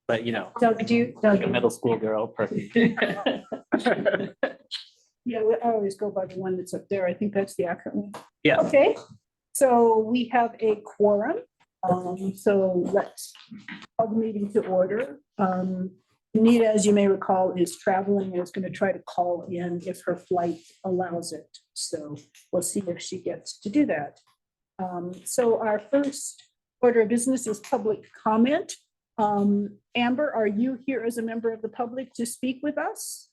but you know, Doug, like a middle school girl, perfect. Yeah, I always go by the one that's up there. I think that's the accurate one. Yeah. Okay, so we have a quorum. So let's call the meeting to order. Anita, as you may recall, is traveling and is going to try to call in if her flight allows it. So we'll see if she gets to do that. So our first order of business is public comment. Amber, are you here as a member of the public to speak with us?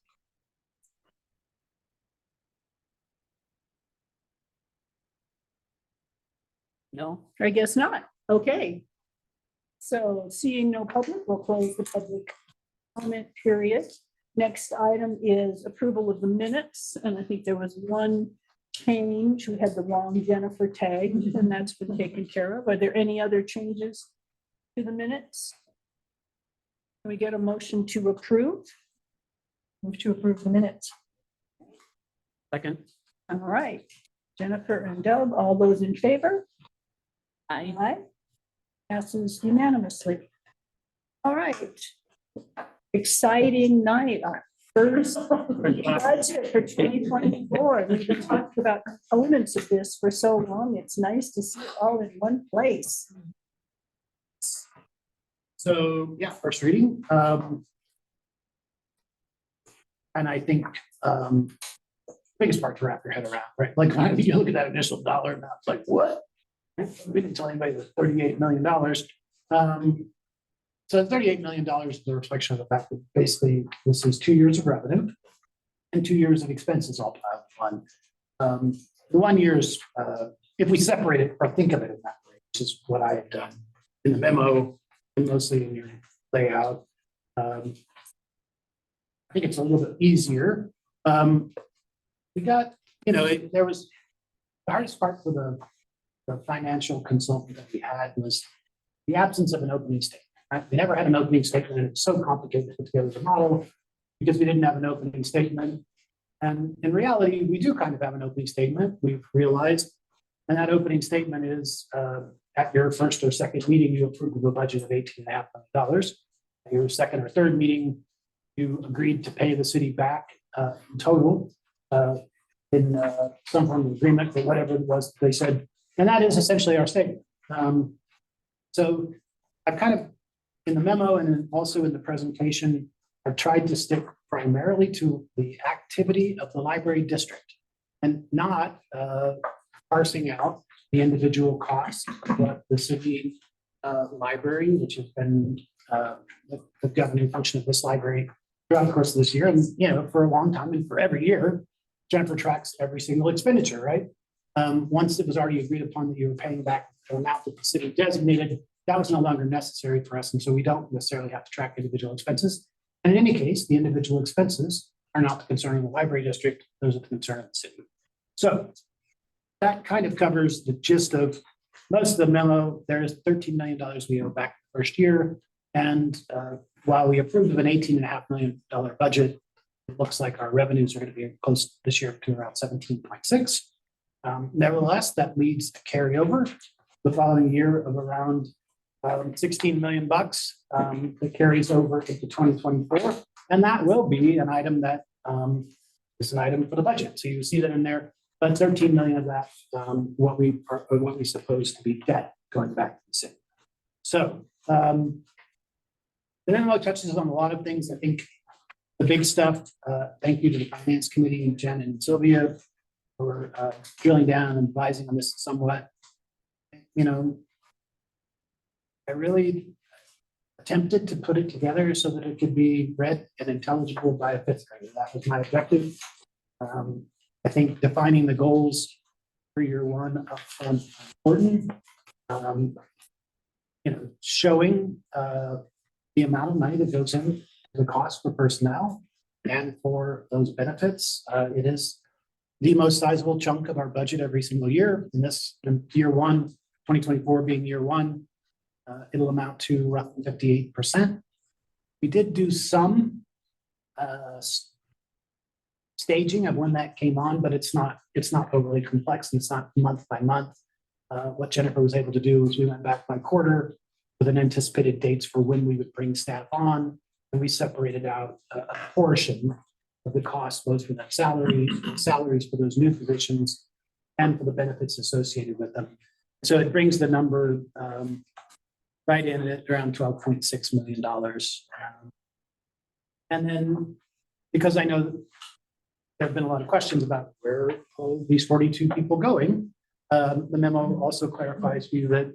No, I guess not. Okay. So seeing no public, we'll close the public comment period. Next item is approval of the minutes. And I think there was one change. We had the wrong Jennifer tagged, and that's been taken care of. Are there any other changes to the minutes? Can we get a motion to approve? Move to approve the minutes. Second. All right. Jennifer and Doug, all those in favor? Aye. Aye. Passes unanimously. All right. Exciting night. Our first budget for 2024. We've been talking about components of this for so long. It's nice to see it all in one place. So, yeah, first reading. And I think biggest part to wrap your head around, right? Like when you look at that initial dollar amount, it's like, what? We didn't tell anybody the $38 million. So $38 million is a reflection of the fact that basically this is 2 years of revenue and 2 years of expenses all piled on. The 1 year is, if we separate it or think of it in that way, which is what I have done in the memo and mostly in your layout. I think it's a little bit easier. We got, there was the hardest part for the financial consultant that we had was the absence of an opening statement. Right? We never had an opening statement, and it's so complicated to put together the model because we didn't have an opening statement. And in reality, we do kind of have an opening statement, we've realized. And that opening statement is at your first or second meeting, you approved a budget of $18.5 million. At your second or third meeting, you agreed to pay the city back in total in some form of agreement or whatever it was they said. And that is essentially our statement. So I've kind of, in the memo and also in the presentation, I've tried to stick primarily to the activity of the library district and not parsing out the individual costs of what the city library, which has been the governing function of this library throughout the course of this year. And, for a long time and for every year, Jennifer tracks every single expenditure, right? Once it was already agreed upon that you were paying back the amount that the city designated, that was no longer necessary for us. And so we don't necessarily have to track individual expenses. And in any case, the individual expenses are not the concern of the library district, those are the concern of the city. So that kind of covers the gist of most of the memo. There's $13 million we owe back the first year. And while we approved of an $18.5 million budget, it looks like our revenues are going to be close this year to around 17.6. Nevertheless, that leads to carryover the following year of around 16 million bucks that carries over into 2024. And that will be an item that is an item for the budget. So you see that in there, but 13 million of that, what we supposed to be debt going back to the city. So the memo touches on a lot of things. I think the big stuff, thank you to the finance committee, Jen and Sylvia, for drilling down and advising on this somewhat. I really attempted to put it together so that it could be read and intelligible by a fifth grader. That was my objective. I think defining the goals for year one upfront is important. Showing the amount of money that goes in the cost for personnel and for those benefits. It is the most sizable chunk of our budget every single year. In year one, 2024 being year one, it'll amount to roughly 58%. We did do some staging of when that came on, but it's not overly complex and it's not month by month. What Jennifer was able to do is we went back by quarter with an anticipated dates for when we would bring staff on. And we separated out a portion of the cost, both for that salaries for those new positions and for the benefits associated with them. So it brings the number right in at around $12.6 million. And then, because I know there have been a lot of questions about where are all these 42 people going, the memo also clarifies for you that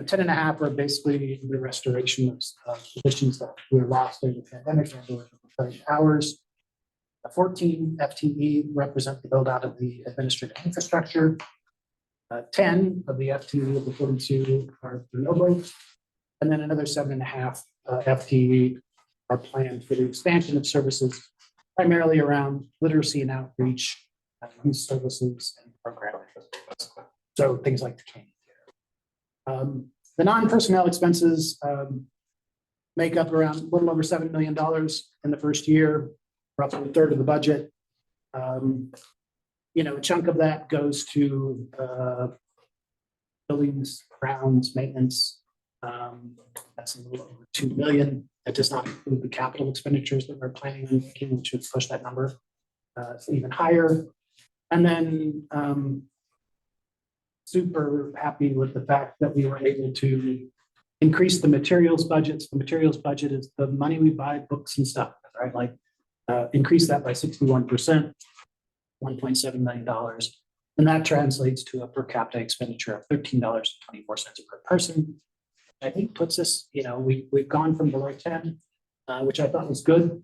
10 and a half are basically the restoration of positions that were lost during the pandemic and or hours. 14 FTE represent the build out of the administrative infrastructure. 10 of the FTE of the 42 are renewable. And then another 7.5 FTE are planned for the expansion of services, primarily around literacy and outreach, youth services and programming. So things like the training. The non-personnel expenses make up around a little over $7 million in the first year, roughly a third of the budget. A chunk of that goes to buildings, grounds, maintenance. That's a little over $2 million. That does not include the capital expenditures that we're planning on making, which would push that number even higher. And then super happy with the fact that we were able to increase the materials budgets. The materials budget is the money we buy books and stuff, right? Like increase that by 61%, $1.7 million. And that translates to a per capita expenditure of $13.24 per person. I think puts us, we've gone from below 10, which I thought was good.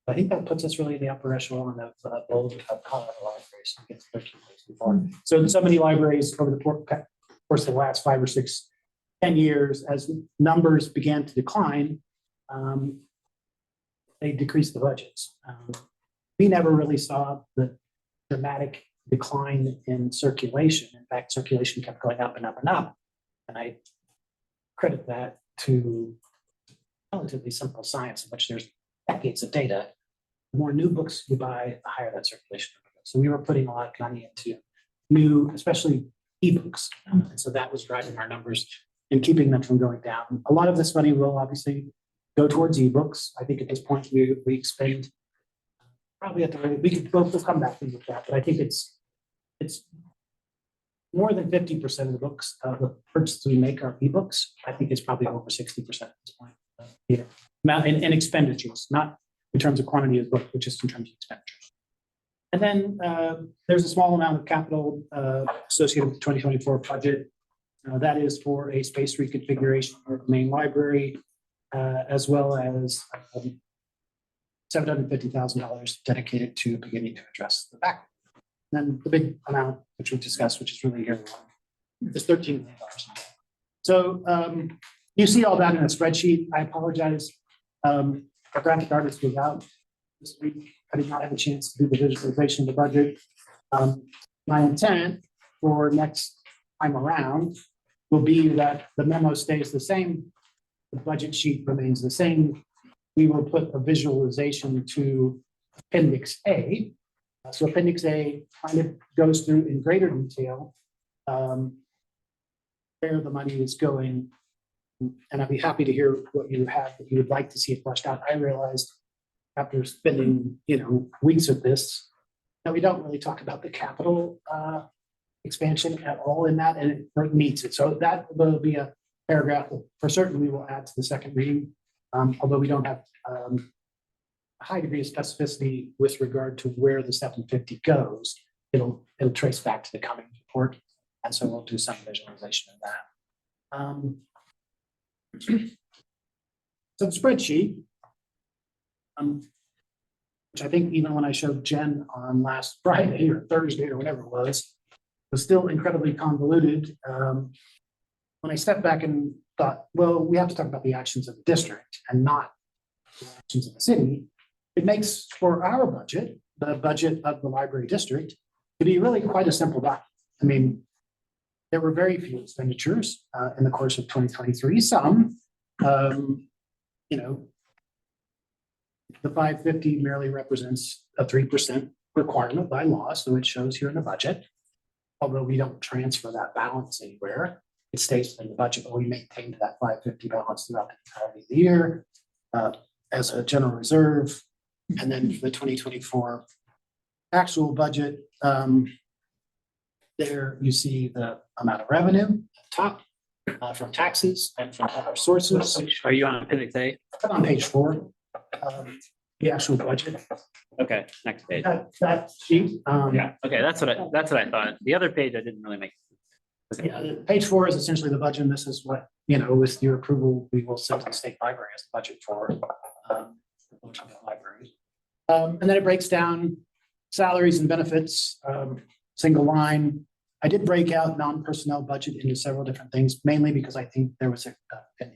I think that puts us really in the upper echelon of Boulder, of Colorado libraries. Against 13 days before. So in so many libraries over the course of the last 5 or 6, 10 years, as numbers began to decline, they decreased the budgets. We never really saw the dramatic decline in circulation. In fact, circulation kept going up and up and up. And I credit that to relatively simple science, in which there's decades of data. The more new books you buy, the higher that circulation. So we were putting a lot of money into new, especially ebooks. And so that was driving our numbers and keeping them from going down. A lot of this money will obviously go towards ebooks. I think at this point we expend probably at the rate, we'll come back with that, but I think it's more than 50% of the books, the purchases we make are ebooks. I think it's probably over 60% at this point. In expenditures, not in terms of quantity of books, but just in terms of expenditures. And then there's a small amount of capital associated with the 2024 budget. That is for a space reconfiguration of the main library, as well as $750,000 dedicated to beginning to address the back. And then the big amount, which we've discussed, which is really here, is $13 million. So you see all that in a spreadsheet. I apologize. Our graphic artist was out this week. I did not have a chance to do the visualization of the budget. My intent for next time around will be that the memo stays the same. The budget sheet remains the same. We will put a visualization to Appendix A. So Appendix A kind of goes through in greater detail where the money is going. And I'd be happy to hear what you have that you would like to see it fleshed out. I realized after spending weeks with this that we don't really talk about the capital expansion at all in that, and it meets it. So that will be a paragraph that for certain we will add to the second reading, although we don't have a high degree of specificity with regard to where the 750 goes. It'll trace back to the Cummings report, and so we'll do some visualization of that. So the spreadsheet, which I think even when I showed Jen on last Friday or Thursday or whatever it was still incredibly convoluted. When I stepped back and thought, well, we have to talk about the actions of the district and not the actions of the city, it makes for our budget, the budget of the library district, to be really quite a simple document. I mean, there were very few expenditures in the course of 2023. Some, the 550 merely represents a 3% requirement by law, so it shows here in the budget. Although we don't transfer that balance anywhere, it stays in the budget, but we maintained that 550 balance throughout the entirety of the year as a general reserve. And then for the 2024 actual budget, there you see the amount of revenue at the top from taxes and from other sources. Are you on appendix A? On page 4, the actual budget. Okay, next page. That sheet. Yeah, okay, that's what I thought. The other page I didn't really make. Yeah, page 4 is essentially the budget, and this is what, with your approval, we will send to the state library as the budget for libraries. And then it breaks down salaries and benefits, single line. I did break out non-personnel budget into several different things, mainly because I think there was an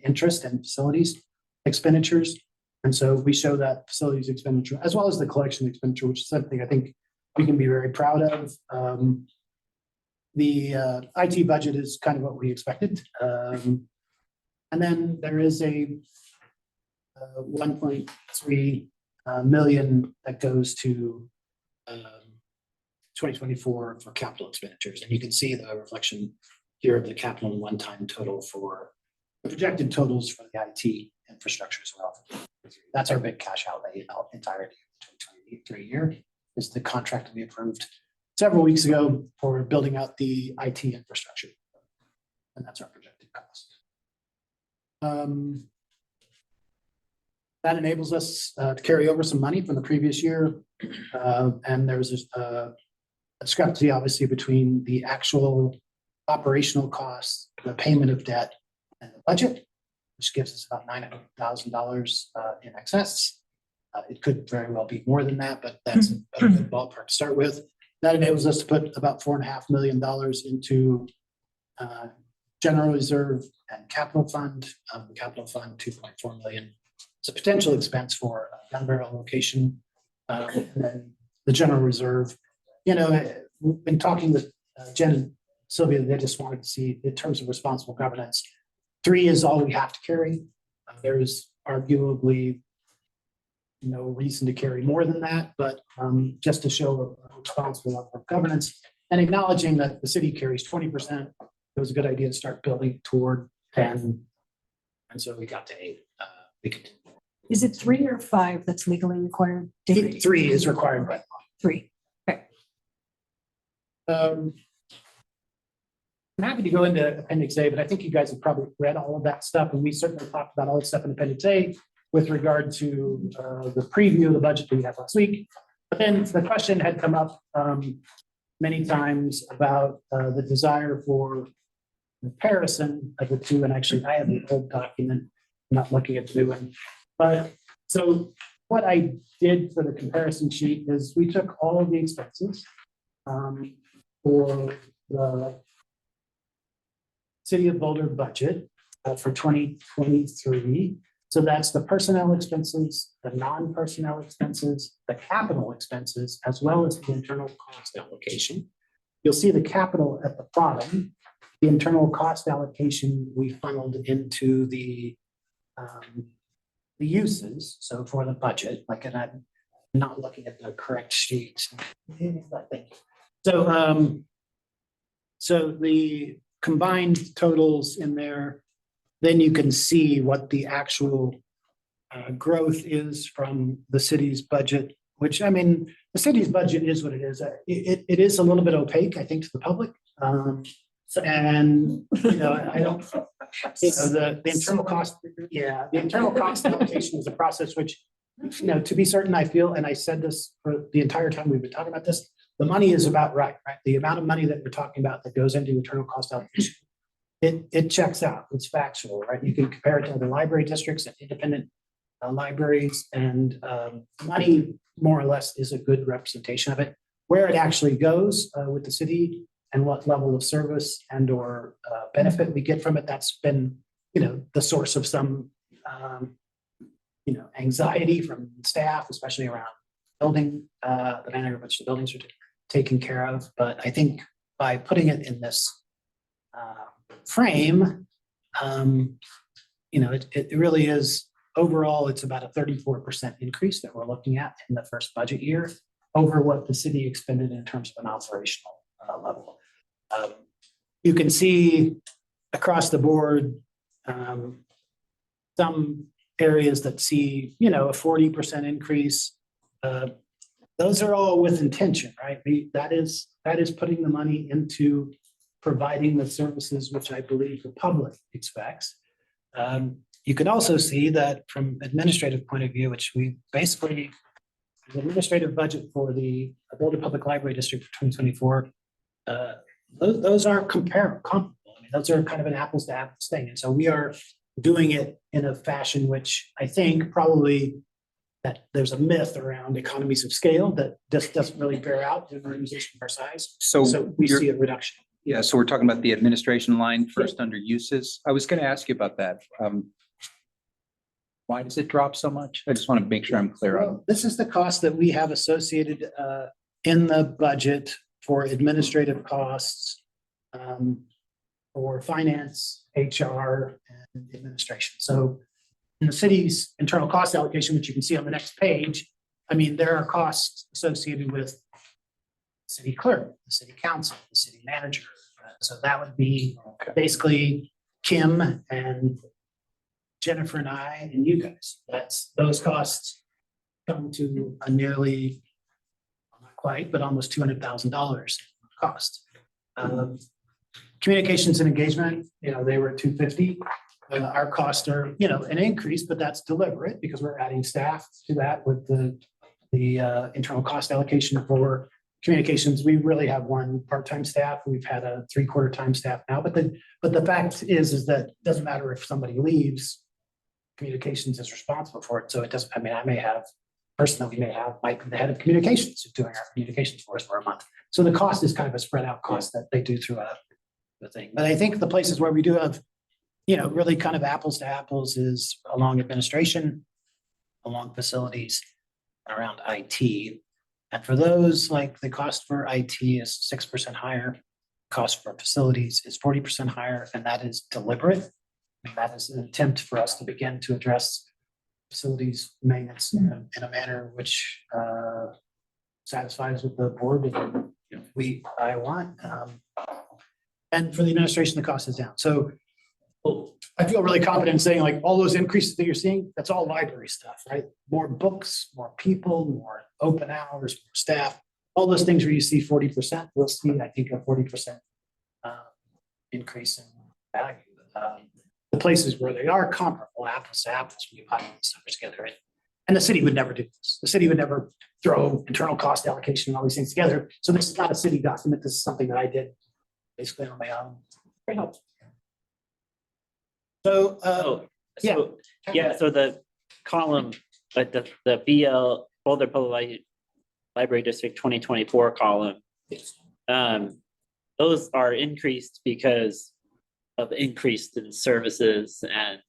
interest in facilities expenditures. And so we show that facilities expenditure as well as the collection expenditure, which is something I think we can be very proud of. The IT budget is kind of what we expected. And then there is a 1.3 million that goes to 2024 for capital expenditures. And you can see the reflection here of the capital and one-time total for the projected totals for the IT infrastructure as well. That's our big cash outlay in the entirety of the 2023 year, is the contract that we approved several weeks ago for building out the IT infrastructure. And that's our projected cost. That enables us to carry over some money from the previous year. And there's a discrepancy, obviously, between the actual operational costs, the payment of debt, and the budget, which gives us about $900,000 in excess. It could very well be more than that, but that's a good ballpark to start with. That enables us to put about $4.5 million into general reserve and capital fund. The capital fund, $2.4 million. It's a potential expense for a gun barrel location. And then the general reserve, we've been talking with Jen and Sylvia. They just wanted to see, in terms of responsible governance, 3 is all we have to carry. There's arguably no reason to carry more than that, but just to show a responsible level of governance and acknowledging that the city carries 20%, it was a good idea to start building toward 10. And so we got to 8. We could. Is it 3 or 5 that's legally required? 3 is required by law. 3. Okay. I'm happy to go into Appendix A, but I think you guys have probably read all of that stuff, and we certainly talked about all the stuff in Appendix A with regard to the preview of the budget that we had last week. But then the question had come up many times about the desire for comparison of the two, and actually I have the old document, I'm not looking at the new one. But so what I did for the comparison sheet is we took all of the expenses for the City of Boulder budget for 2023. So that's the personnel expenses, the non-personnel expenses, the capital expenses, as well as the internal cost allocation. You'll see the capital at the bottom. The internal cost allocation we funneled into the uses. So for the budget, and I'm not looking at the correct sheet. So, so the combined totals in there, then you can see what the actual growth is from the city's budget, which, the city's budget is what it is. It is a little bit opaque, I think, to the public. And, I don't, the internal cost, the internal cost allocation is a process which, to be certain, I feel, and I said this for the entire time we've been talking about this, the money is about right? The amount of money that we're talking about that goes into internal cost allocation, it checks out. It's factual, right? You can compare it to other library districts and independent libraries, and money more or less is a good representation of it. Where it actually goes with the city and what level of service and or benefit we get from it, that's been, the source of some, anxiety from staff, especially around building, the manner in which the buildings are taken care of. But I think by putting it in this frame, it really is, overall, it's about a 34% increase that we're looking at in the first budget year over what the city expended in terms of an operational level. You can see across the board, some areas that see, a 40% increase. Those are all with intention, right? That is putting the money into providing the services which I believe the public expects. You can also see that from administrative point of view, which we basically, the administrative budget for the Boulder Public Library District for 2024, those aren't comparable. I mean, those are kind of an apples to apples thing. And so we are doing it in a fashion which I think probably that there's a myth around economies of scale that just doesn't really bear out in an organization of our size. So We you're- see a reduction. Yeah, so we're talking about the administration line first under uses. I was going to ask you about that. Why does it drop so much? I just want to make sure I'm clear on. Well, this is the cost that we have associated in the budget for administrative costs, for finance, HR, and administration. So in the city's internal cost allocation, which you can see on the next page, I mean, there are costs associated with the city clerk, the city council, the city manager. So that would be basically Kim and Jennifer and I and you guys. Those costs come to a nearly, not quite, but almost $200,000 cost. Communications and engagement, they were 250. Our costs are, an increase, but that's deliberate because we're adding staff to that with the internal cost allocation for communications. We really have one part-time staff. We've had a 3/4 time staff now, but the fact is that it doesn't matter if somebody leaves, communications is responsible for it. So it doesn't, I mean, I may have person that we may have might be the head of communications who's doing our communications for us for a month. So the cost is kind of a spread out cost that they do throughout the thing. But I think the places where we do have, really kind of apples to apples is along administration, along facilities, around IT. And for those, like the cost for IT is 6% higher, cost for facilities is 40% higher, and that is deliberate. And that is an attempt for us to begin to address facilities maintenance in a manner which satisfies with the board and I want. And for the administration, the cost is down. So I feel really confident in saying like all those increases that you're seeing, that's all library stuff, right? More books, more people, more open hours, more staff, all those things where you see 40%, we'll see, I think, a 40% increase in value. The places where they are comparable, apples to apples, when you put these numbers together. And the city would never do this. The city would never throw internal cost allocation and all these things together. So this is not a city document. This is something that I did basically on my own. Very helpful. So, So the column, but the BL, Boulder Public Library District 2024 column, those are increased because of increased in services and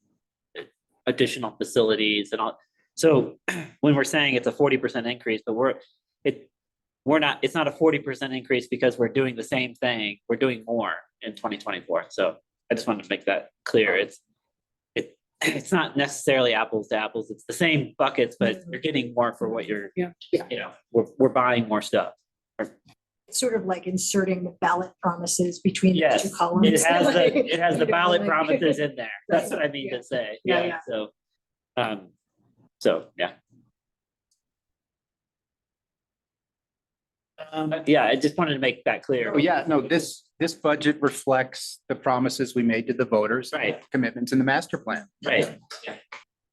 additional facilities and all. So when we're saying it's a 40% increase, but it's not a 40% increase because we're doing the same thing. We're doing more in 2024. So I just wanted to make that clear. It's not necessarily apples to apples. It's the same buckets, but you're getting more for what you're, we're buying more stuff. It's sort of like inserting the ballot promises between the Yes, two columns. it has the ballot Like- promises in there. That's what I mean Yeah. to say. Yeah, Yeah, yeah. so, yeah. Yeah, I just wanted to make that clear. Oh, yeah, no, this budget reflects the promises we made to the voters. Right. Commitments in the master plan. Right.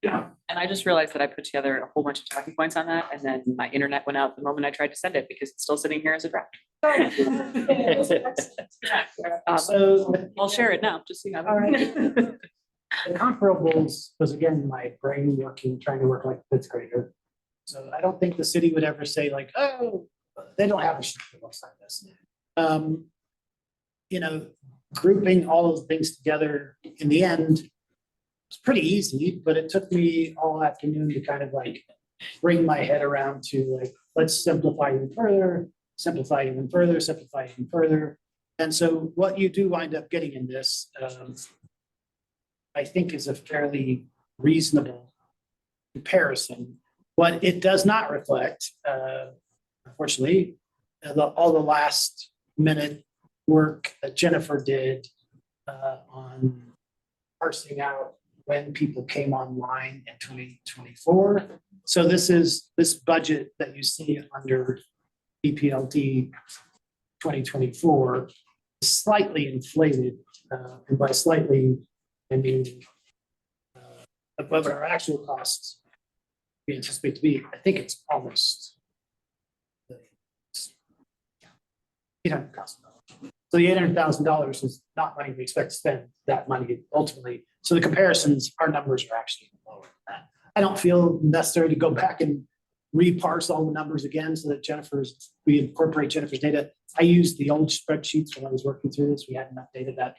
And I just realized that I put together a whole bunch of talking points on that, and then my internet went out the moment I tried to send it because it's still sitting here as a draft. So I'll share it now, just so you have. it. All right. the comparables was again, my brain working, trying to work like a fifth grader. So I don't think the city would ever say like, oh, they don't have a sheet that looks like this. Grouping all those things together in the end was pretty easy, but it took me all afternoon to kind of like bring my head around to like, let's simplify even further, simplify even further, simplify even further. And so what you do wind up getting in this, I think is a fairly reasonable comparison. What it does not reflect, unfortunately, all the last minute work that Jennifer did on parsing out when people came online in 2024. So this budget that you see under BPLD 2024 is slightly inflated, and by slightly, I mean above our actual costs we anticipate to be. I think it's almost $800,000. So the $800,000 is not money we expect to spend that money ultimately. So the comparisons, our numbers are actually lower than that. I don't feel necessary to go back and reparse all the numbers again so that we incorporate Jennifer's data. I used the old spreadsheets when I was working through this. We hadn't updated that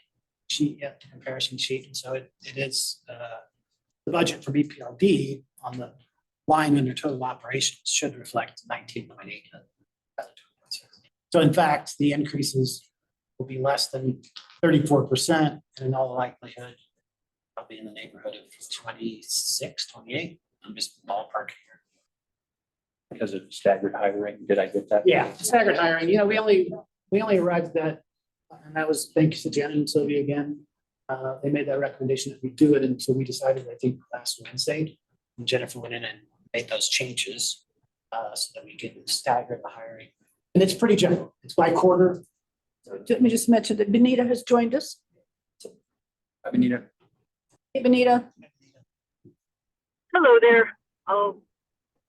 sheet yet, the comparison sheet. And so it is the budget for BPLD on the line under total operations should reflect 19.8. So in fact, the increases will be less than 34%, and in all likelihood, probably in the neighborhood of 26, 28. I'm just ballparking here. Because of staggered hiring, did I get that? Yeah, staggered hiring, we only arrived at that, and that was thanks to Jen and Sylvia again. They made that recommendation that we do it, and so we decided, I think, last Wednesday. And Jennifer went in and made those changes so that we could stagger the hiring. And it's pretty general. It's by quarter. So let me just mention that Benita has joined us. Benita, Hey, Benita. Hello there. I'll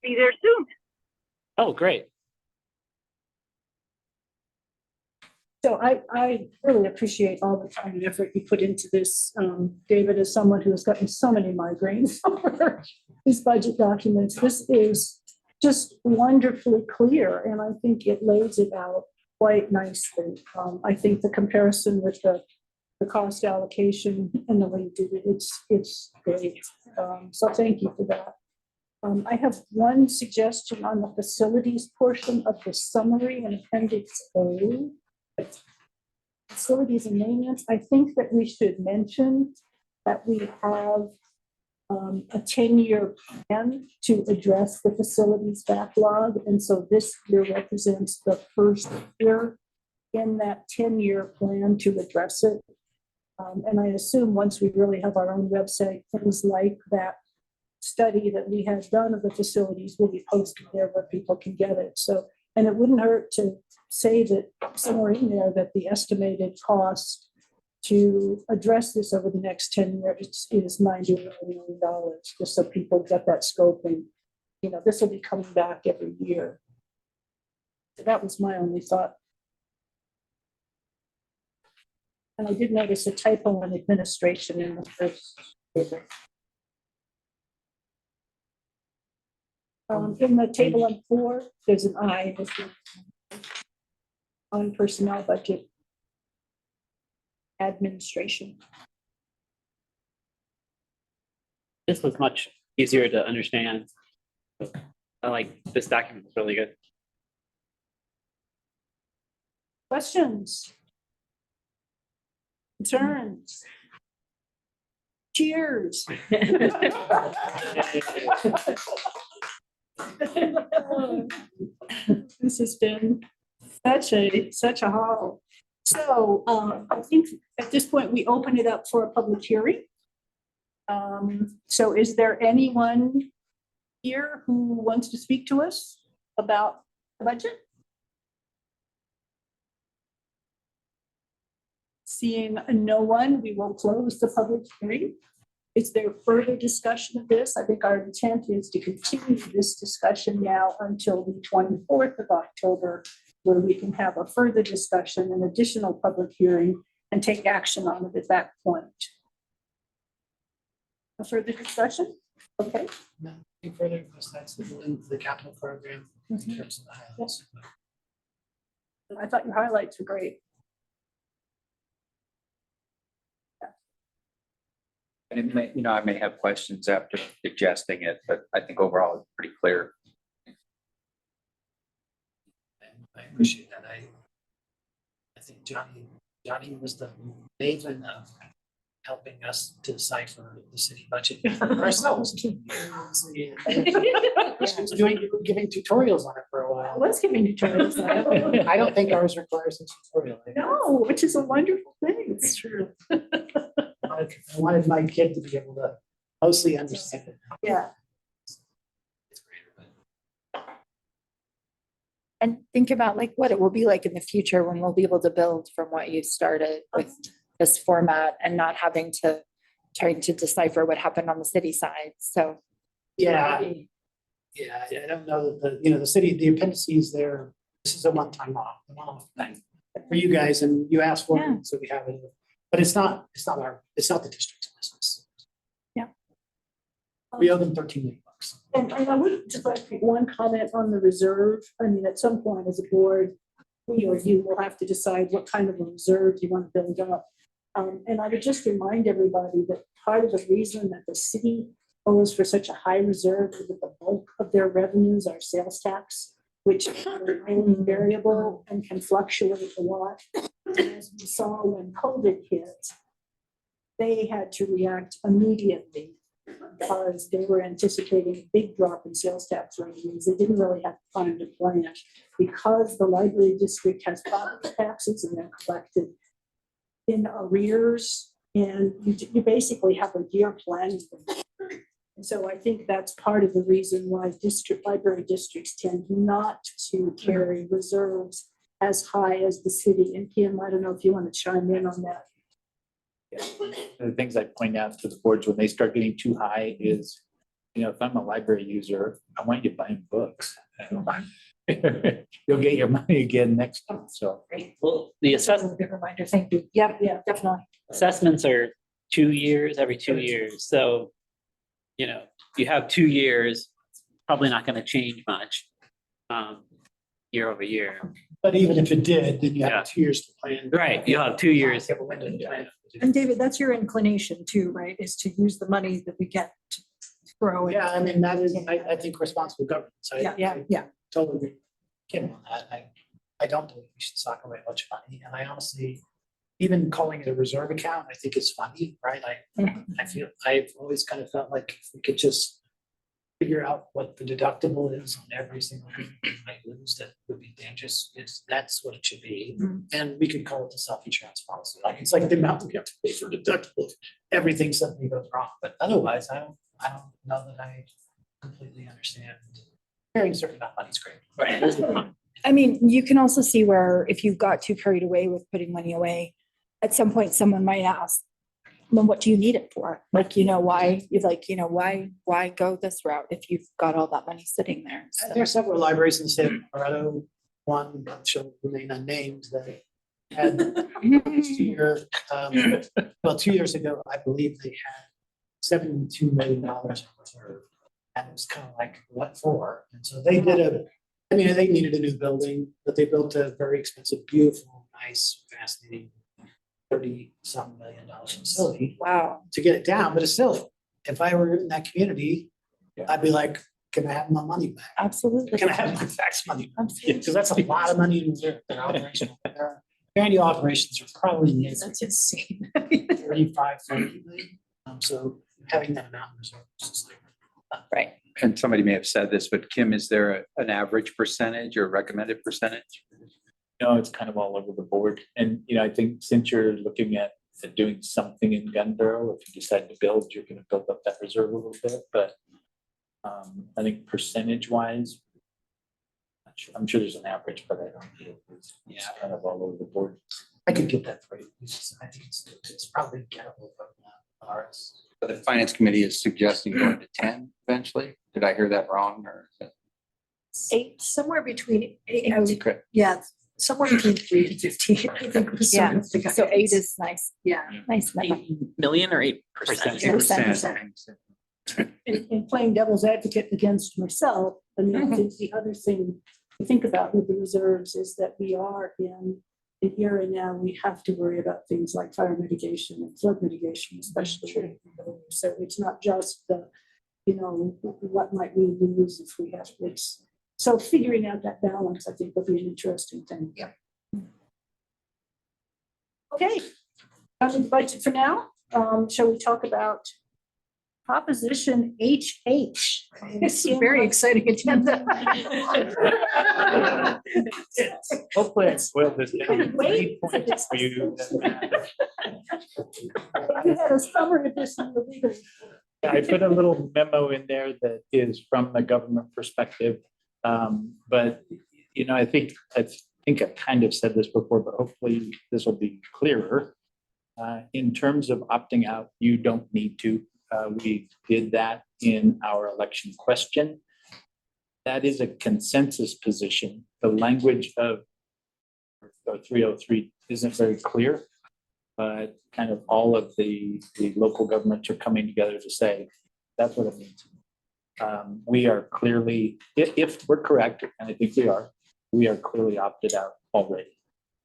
be there soon. Oh, great. So I really appreciate all the time and effort you put into this. David, as someone who has gotten so many migraines over these budget documents, this is just wonderfully clear, and I think it lays it out quite nicely. I think the comparison with the cost allocation and the way you did it, it's great. So thank you for that. I have one suggestion on the facilities portion of the summary in Appendix A. Facilities and maintenance, I think that we should mention that we have a 10-year plan to address the facilities backlog. And so this year represents the first year in that 10-year plan to address it. And I assume once we really have our own website, things like that study that we had done of the facilities will be posted there where people can get it. So, and it wouldn't hurt to say that somewhere in there that the estimated cost to address this over the next 10 years is $90 million, just so people get that scope. And, this will be coming back every year. So that was my only thought. And I did notice a typo in administration in the first paper. In the table on 4, there's an I on personnel budget. Administration. This was much easier to understand. I like this document, it's really good. Questions? Concerns? Cheers. This has been such a haul. So I think at this point we open it up for a public hearing. So is there anyone here who wants to speak to us about the budget? Seeing no one, we will close the public hearing. Is there further discussion of this? I think our intent is to continue this discussion now until the 24th of October, where we can have a further discussion, an additional public hearing, and take action on it at that point. A further discussion? Okay. Nothing further, because that's the capital program in terms of the highlights. I thought your highlights were great. and it may, I may have questions after digesting it, but I think overall it's pretty clear. I appreciate that. I think Johnny was the maven of helping us to decipher the city budget for ourselves. She was giving tutorials on it for a while. Let's give you tutorials. I don't think ours requires a tutorial. No, which is a wonderful thing. It's true. I wanted my kid to be able to mostly understand it. Yeah. And think about like what it will be like in the future when we'll be able to build from what you started with this format and not having to trying to decipher what happened on the city side. So Yeah, yeah, I don't know that the, the city, the appendices there, this is a one-off thing for you guys, and you asked for Yeah. it, so we have it. But it's not the district's business. Yeah. We owe them 13 million bucks. And I would just like to make one comment on the reserve. I mean, at some point as a board, we or you will have to decide what kind of a reserve you want to build up. And I would just remind everybody that part of the reason that the city owes for such a high reserve is that the bulk of their revenues are sales tax, which are highly variable and can fluctuate a lot. As we saw when COVID hit, they had to react immediately because they were anticipating a big drop in sales tax revenues. They didn't really have time to plan because the library district has property taxes and they're collected in arrears, and you basically have a year planning. And so I think that's part of the reason why library districts tend not to carry reserves as high as the city. And Kim, I don't know if you want to chime in on that. The things I point out to the boards when they start getting too high is, if I'm a library user, I want you buying books. You'll get your money again next time, so. Well, the That's a good reminder. Thank you. Yep, yeah, definitely. assessments are 2 years, every 2 years. So, you have 2 years, probably not going to change much year over year. But even if it did, then you Yeah. have 2 years to plan. Right, you'll have 2 years. You have a window to plan. And David, that's your inclination too, right? Is to use the money that we get to grow. and- Yeah, I mean, that is, I think responsible governance. Yeah. Totally agree. Kim on that. I don't believe we should sock away much money. And I honestly, even calling it a reserve account, I think is funny, right? I feel, I've always kind of felt like if we could just figure out what the deductible is on every single thing we might lose, that would be dangerous. That's what it should be. And we could call it the self-insurance policy. Like, it's like the amount we have to pay for deductible if everything suddenly goes wrong. But otherwise, I don't know that I completely understand. Carrying a certain amount of money is great. Right. I mean, you can also see where if you got too carried away with putting money away, at some point someone might ask, well, what do you need it for? Like, why, why go this route if you've got all that money sitting there? So- There are several libraries in the state of Colorado, one shall remain unnamed, that had this year, 2 years ago, I believe they had $72 million in reserve. And it was kind of like, what for? And so they did they needed a new building, but they built a very expensive, beautiful, nice, fascinating $30-some million facility Wow. to get it down. But it's still, if I were in that community, I'd be like, can I have my money back? Absolutely. Can I have my tax money back? Absolutely. Because that's a lot of money in reserve. Their operational, their annual operations are probably near That's insane. 35, 40 million. So having that amount in reserve is just like, Right. And somebody may have said this, but Kim, is there an average percentage or recommended percentage? It's kind of all over the board. And, I think since you're looking at doing something in Gunbarrel, if you decide to build, you're going to build up that reserve a little bit. But I think percentage wise, I'm sure there's an average, but I don't know. It's kind of all over the board. I could get that for you. I think it's probably gettable from ours. The finance committee is suggesting going to 10 eventually. Did I hear that wrong or? is that- 8, somewhere between, Okay. yeah, somewhere between 3 and 15. I think was sort Yeah. of the So 8 guidance. is nice. Yeah. Nice number. 8 million or 8%? 8%. In playing devil's advocate against myself, I mean, I think the other thing to think about with the reserves is that we are in an era now, we have to worry about things like fire mitigation and flood mitigation, especially. So it's not just the, what might we lose if we have this. So figuring out that balance, I think, will be an interesting thing. Yeah. Okay, budget for now. Shall we talk about Proposition HH. It's a very exciting agenda. Hopefully I spoiled this down. Wait. 3 points for you. You had a summer edition of the legal. I put a little memo in there that is from the government perspective. But, you know, I think I kind of said this before, but hopefully this will be clearer. In terms of opting out, you don't need to. We did that in our election question. That is a consensus position. The language of 303 isn't very clear, but kind of all of the local governments are coming together to say, that's what it means. We are clearly, if we're correct, and I think we are clearly opted out already.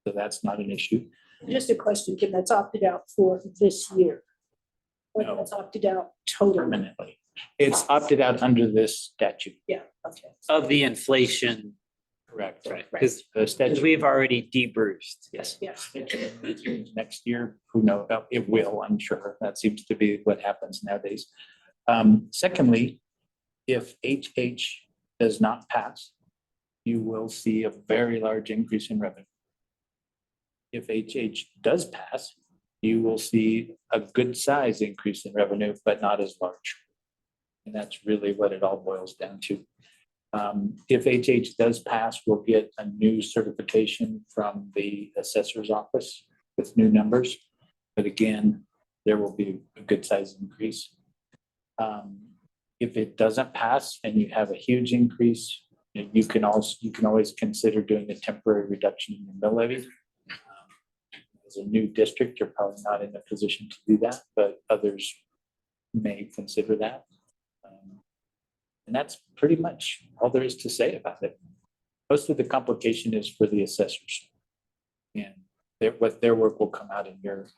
So that's not an issue. Just a question, Kim, that's opted out for this year. Or No. that's opted out totally? Permanently. It's opted out under this statute. Yeah, okay. Of the inflation, Correct. right? Right. Because The statute. we've already debruced. Yes. Yeah. Next year, who knows? It will, I'm sure. That seems to be what happens nowadays. Secondly, if HH does not pass, you will see a very large increase in revenue. If HH does pass, you will see a good size increase in revenue, but not as large. And that's really what it all boils down to. If HH does pass, we'll get a new certification from the assessor's office with new numbers. But again, there will be a good size increase. If it doesn't pass and you have a huge increase, you can always consider doing a temporary reduction in your mill levy. As a new district, you're probably not in a position to do that, but others may consider that. And that's pretty much all there is to say about it. Most of the complication is for the assessors. And what their work will come out in your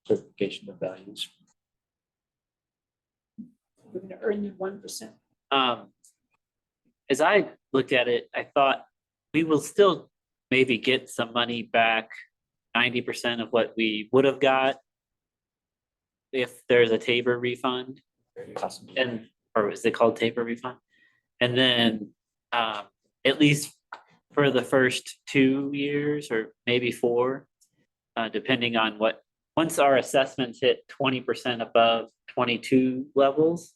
certification of values. We're gonna earn you 1%. As I looked at it, I thought we will still maybe get some money back, 90% of what we would have got if there's a Tabor refund. Possibly. And, or is it called Tabor refund? And then, at least for the first 2 years or maybe 4, depending on once our assessments hit 20% above 22 levels,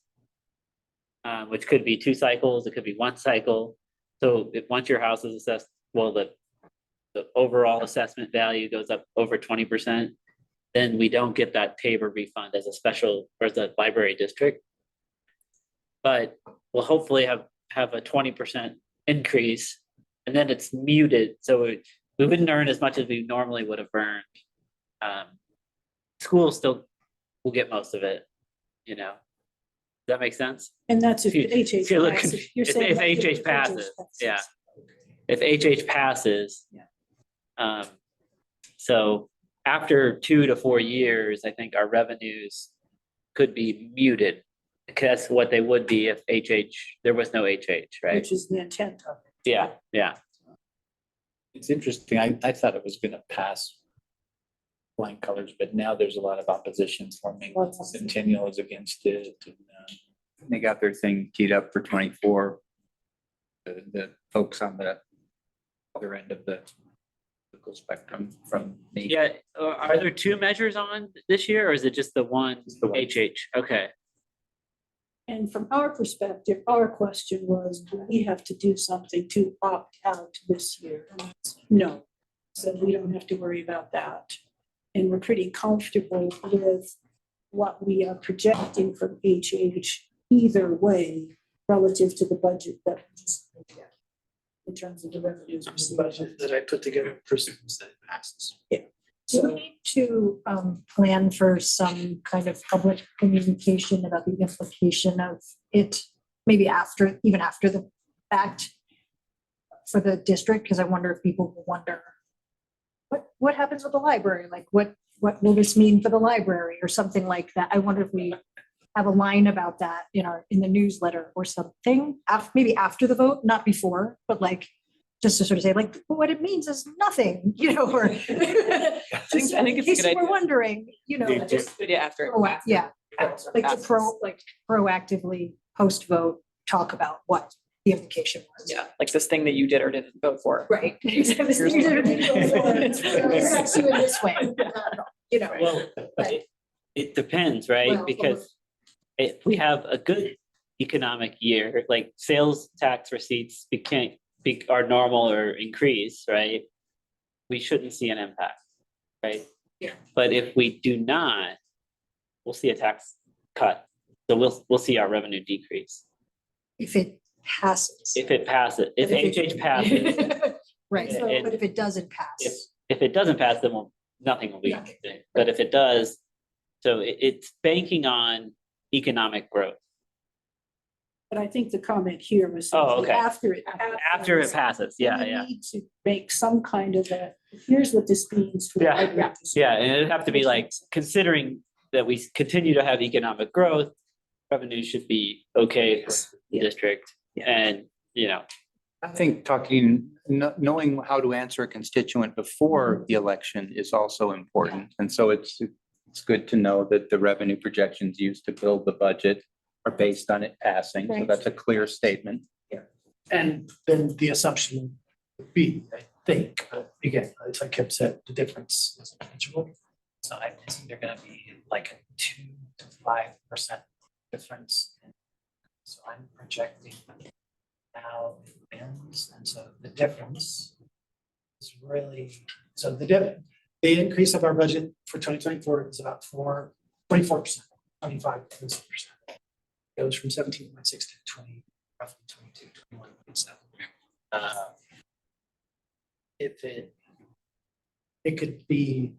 which could be 2 cycles, it could be 1 cycle. So once your house is assessed, well, the overall assessment value goes up over 20%, then we don't get that Tabor refund as a special, or as a library district. But we'll hopefully have a 20% increase, and then it's muted, so we wouldn't earn as much as we normally would have earned. School still will get most of it, you know? Does that make sense? And that's if If you- HH if you're looking- passes. You're if saying that HH passes, yeah. If HH passes. Yeah. So after 2 to 4 years, I think our revenues could be muted. Because that's what they would be if there was no HH, right? Which is the intent of it. Yeah. It's interesting. I thought it was gonna pass flying colors, but now there's a lot of opposition forming. Centennial is against it. And, They got their thing teed up for 24. The folks on the other end of the political spectrum from me. Yeah, are there 2 measures on this year, or is it just the one the one. HH? Okay, And from our perspective, our question was, do we have to do something to opt out this year? And it's no, so we don't have to worry about that. And we're pretty comfortable with what we are projecting from HH either way relative to the budget that we just looked at in terms of the revenues received. Budget that I put together presumes that it passes. Do we need to plan for some kind of public communication about the implication of it, maybe even after the fact for the district? Because I wonder if people will wonder, what happens with the library? Like, what will this mean for the library or something like that? I wonder if we have a line about that in the newsletter or something, maybe after the vote, not before, but like, just to sort of say like, what it means is nothing, or I think it's a in case good you were idea. wondering, Just, yeah, after. or what, yeah. Like proactively post-vote, talk about what the implication was. Yeah, like this thing that you did or didn't vote for. Right. This thing you did or didn't vote for, it affects you in this way, you know. Well, it depends, right? Well, Because if we have a good economic year, like sales tax receipts became are normal or increase, right? We shouldn't see an impact, right? Yeah. But if we do not, we'll see a tax cut. So we'll see our revenue decrease. If it passes. If it passes, if But if it- HH passes, Right, so, And- but if it doesn't if, pass, if it doesn't pass, then nothing will be. Nothing. But if it does, so it's banking on economic growth. But I think the comment here was. Oh, okay. After it. After it passes, yeah, then we yeah. Need to make some kind of a, here's what this means. for the Yeah. library district. Yeah, and it'd have to be like, considering that we continue to have economic growth, revenue should be okay for the district. Yeah. And, you know, I think knowing how to answer a constituent before the election is also important. And so it's good to know that the revenue projections used to build the budget are based on it passing. So Right. that's a clear statement. And then the assumption would be, I think, again, it's like Kip said, the difference is manageable. So it's either gonna be like a 2 to 5% difference. So I'm projecting now it ends, and so the difference is really, so the increase of our budget for 2024 is about 24%, 25%. Goes from 17.6 to 20, roughly 22, 21.7. If it could be,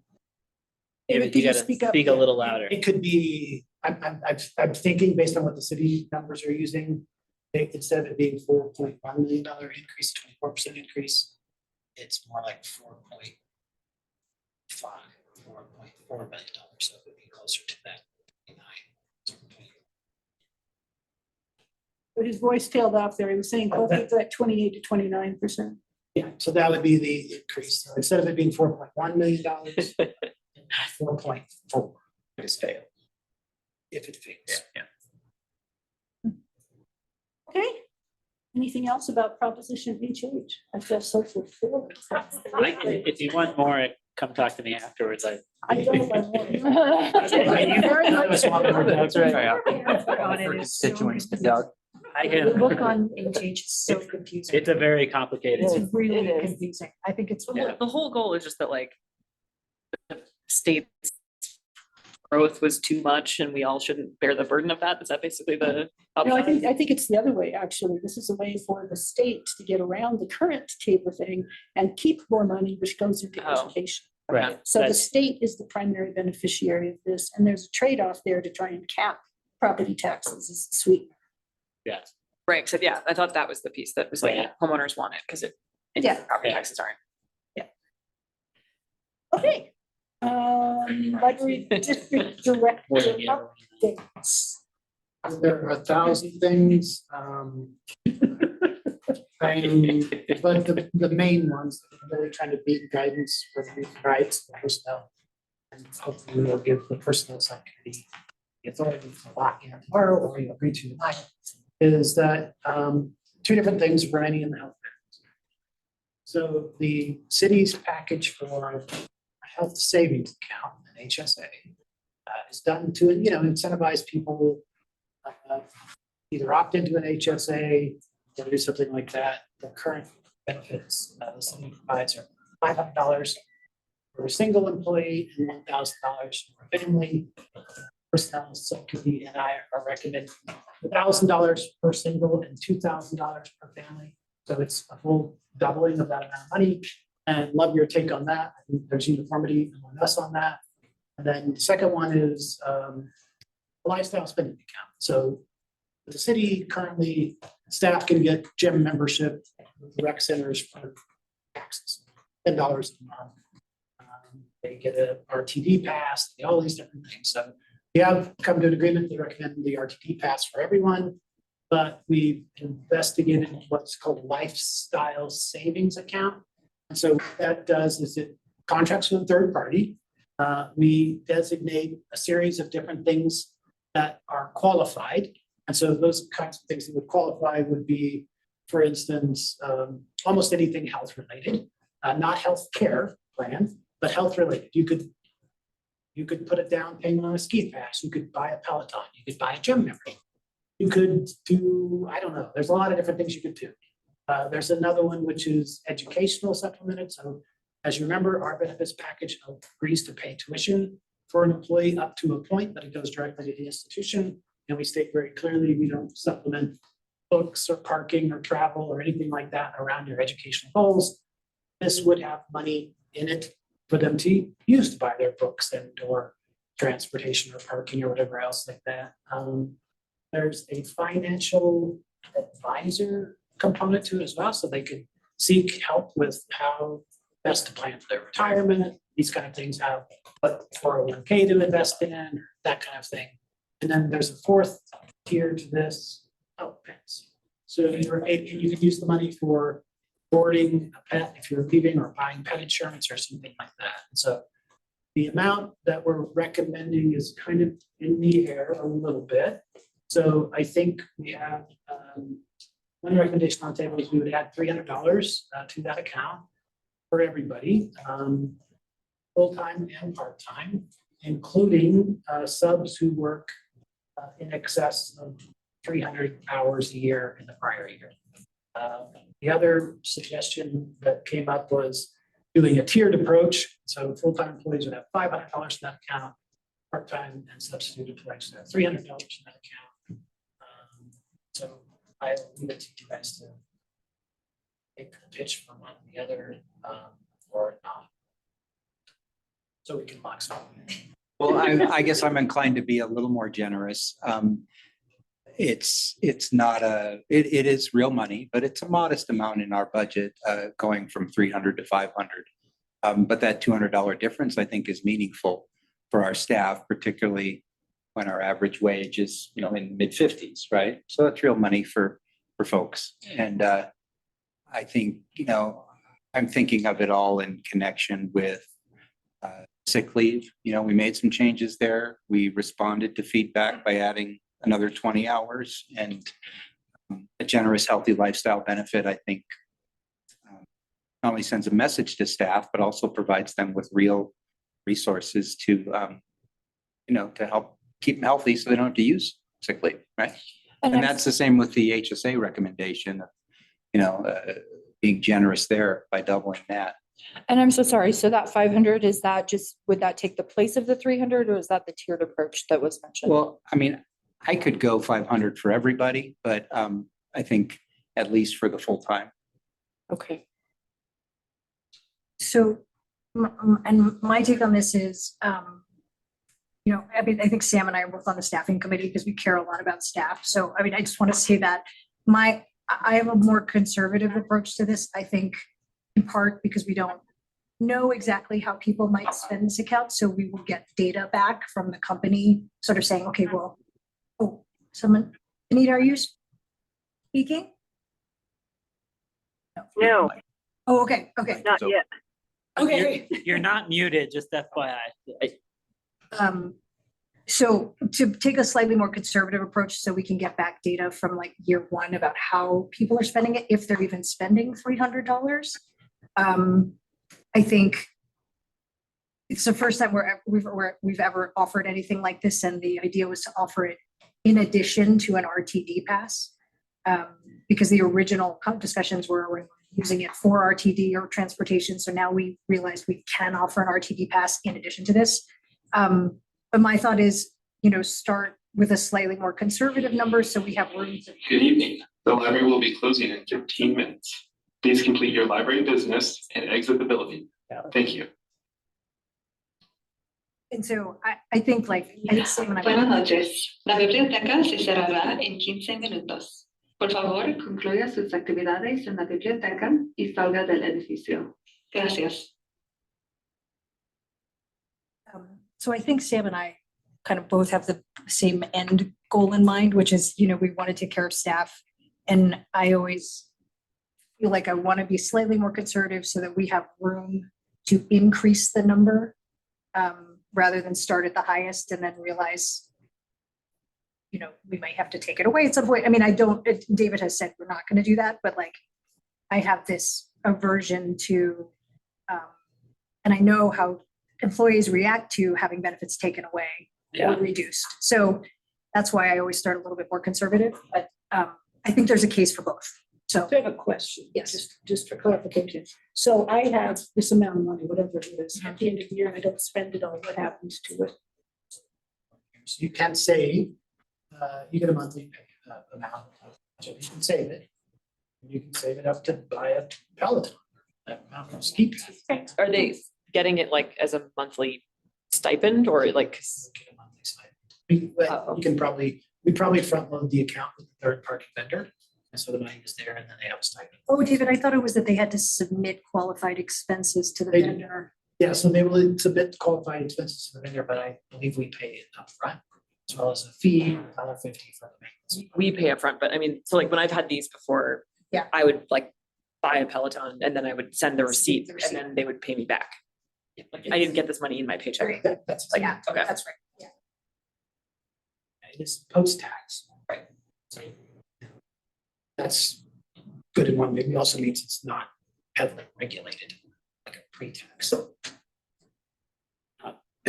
David, you could you gotta speak up? speak a little louder. it could be, I'm thinking based on what the city numbers are using, instead of it being $4.1 million increase, 24% increase, it's more like 4.5, $4.4 million. So it would be closer to that. 9. But his voice tailed off there. He was saying closer to that 28 to 29%. Yeah, so that would be the increase. So instead of it being $4.1 million, 4.4 is fail. If it fails. Okay. Anything else about Proposition HH? I feel social for. If you want more, come talk to me afterwards. I don't. You very much want more, that's right. on it is so Constituents to confusing. Doug. I The can, book on HH is so confusing. it's a very complicated. It's really confusing. I think it's. The whole goal is just that like the state's growth was too much and we all shouldn't bear the burden of that. Is that basically the? No, upshot? I think it's the other way, actually. This is a way for the state to get around the current table thing and keep more money, which goes into Oh. education. Right. So the That's- state is the primary beneficiary of this, and there's a trade-off there to try and cap property taxes as a sweetener. Yeah. Right, so yeah, I thought that was the piece that was like Yeah. homeowners want it because it. Yeah. Property Yeah. taxes aren't. Okay. Library district director updates. There are 1,000 things. But the main ones, that are really trying to beat guidance for the rights of personnel. And hopefully we'll give the personnel subcommittee the authority to lock in tomorrow or you agree to tonight, is that 2 different things remaining in the health. So the city's package for a health savings account, an HSA, is done to, incentivize people either opt into an HSA or do something like that. The current benefits the city provides are $500 for a single employee and $1,000 for a family. Personnel subcommittee and I are recommending $1,000 per single and $2,000 per family. So it's a full doubling of that amount of money. And love your take on that. I think there's uniformity among us on that. And then the second one is a lifestyle spending account. So the city currently, staff can get gym membership, rec centers for taxes, $10 a month. They get a RTD pass, all these different things. So we have come to an agreement to recommend the RTD pass for everyone, but we investigated what's called a lifestyle savings account. And so what that does is it contracts with a third party. We designate a series of different things that are qualified. And so those kinds of things that would qualify would be, for instance, almost anything health related, not health care plan, but health related. You could put a down payment on a ski pass. You could buy a Peloton. You could buy a gym membership. You could do, I don't know, there's a lot of different things you could do. There's another one which is educational supplemented. So as you remember, our benefits package agrees to pay tuition for an employee up to a point, but it goes directly to the institution. And we state very clearly, we don't supplement books or parking or travel or anything like that around your educational goals. This would have money in it for them to use to buy their books and or transportation or parking or whatever else like that. There's a financial advisor component to it as well, so they could seek help with how best to plan for their retirement, these kind of things, how, what 401k to invest in, that kind of thing. And then there's a fourth tier to this, pets. So you can use the money for boarding a pet if you're leaving or buying pet insurance or something like that. So the amount that we're recommending is kind of in the air a little bit. So I think we have one recommendation on the table is we would add $300 to that account for everybody, full-time and part-time, including subs who work in excess of 300 hours a year in the prior year. The other suggestion that came up was doing a tiered approach. So full-time employees would have $500 in that account, part-time and substitute employees would have $300 in that account. So I leave it to you guys to make the pitch for one or the other, or not. So we can lock something. Well, I guess I'm inclined to be a little more generous. It's not it is real money, but it's a modest amount in our budget, going from 300 to 500. But that $200 difference, I think, is meaningful for our staff, particularly when our average wage is, in mid-50s, right? So that's real money for folks. And I think, I'm thinking of it all in connection with sick leave. We made some changes there. We responded to feedback by adding another 20 hours, and a generous, healthy lifestyle benefit, I think, not only sends a message to staff, but also provides them with real resources to, to help keep them healthy so they don't have to use sick leave, right? And that's the same with the HSA recommendation, being generous there by doubling that. And I'm so sorry. So that 500, is that just, would that take the place of the 300, or is that the tiered approach that was mentioned? Well, I could go 500 for everybody, but I think at least for the full time. Okay. So, and my take on this is, I think Sam and I are both on the staffing committee because we care a lot about staff. So, I just want to say that I have a more conservative approach to this, I think, in part because we don't know exactly how people might spend this account. So we will get data back from the company sort of saying, okay, well, Anita, are you speaking? No, Oh, okay, not yet. okay. You're not muted, just FYI. So to take a slightly more conservative approach, so we can get back data from like year one about how people are spending it, if they're even spending $300. I think it's the first time we've ever offered anything like this, and the idea was to offer it in addition to an RTD pass, because the original discussions were using it for RTD or transportation. So now we realized we can offer an RTD pass in addition to this. But my thought is, start with a slightly more conservative number so we have room to. Good evening. The library will be closing in 15 minutes. Please complete your library business and exit the building. Thank you. And so I think Sam and I. Buenas noches. La biblioteca se cerrará en 15 minutos. Por favor, concluya sus actividades en la biblioteca y salga del edificio. Gracias. So I think Sam and I kind of both have the same end goal in mind, which is, we want to take care of staff. And I always feel like I want to be slightly more conservative so that we have room to increase the number, rather than start at the highest and then realize you know, we might have to take it away at some point. I mean, David has said we're not gonna do that, but like, I have this aversion to, and I know how employees react to having benefits taken away or Yeah. reduced. So that's why I always start a little bit more conservative, but I think there's a case for both. So, I have a question. Yes. Just for clarification. So I have this amount of money, whatever it is, at the end of the year, I don't spend it all. What happens to it? So you can save, you get a monthly amount, so you can save it. You can save it up to buy a Peloton. That amount goes keep. Are they getting it like as a monthly stipend or like? We can probably, we probably front load the account with the third party vendor. And so the money is there and then they have a stipend. oh, David, I thought it was that they had to submit qualified expenses to the They do. vendor. Yeah, so they will submit qualified expenses to the vendor, but I believe we pay it upfront as well as a fee, $1.50 for the maintenance. We pay upfront, but I mean, so like when I've had these before. Yeah. I would like buy a Peloton and then I would send the receipt the and receipt. then they would pay me back. Like I didn't get this money in my paycheck. That's Like, Yeah, okay. that's right. Yeah. it is post-tax. Right. So that's good in one way. It also means it's not heavily regulated like a pre-tax.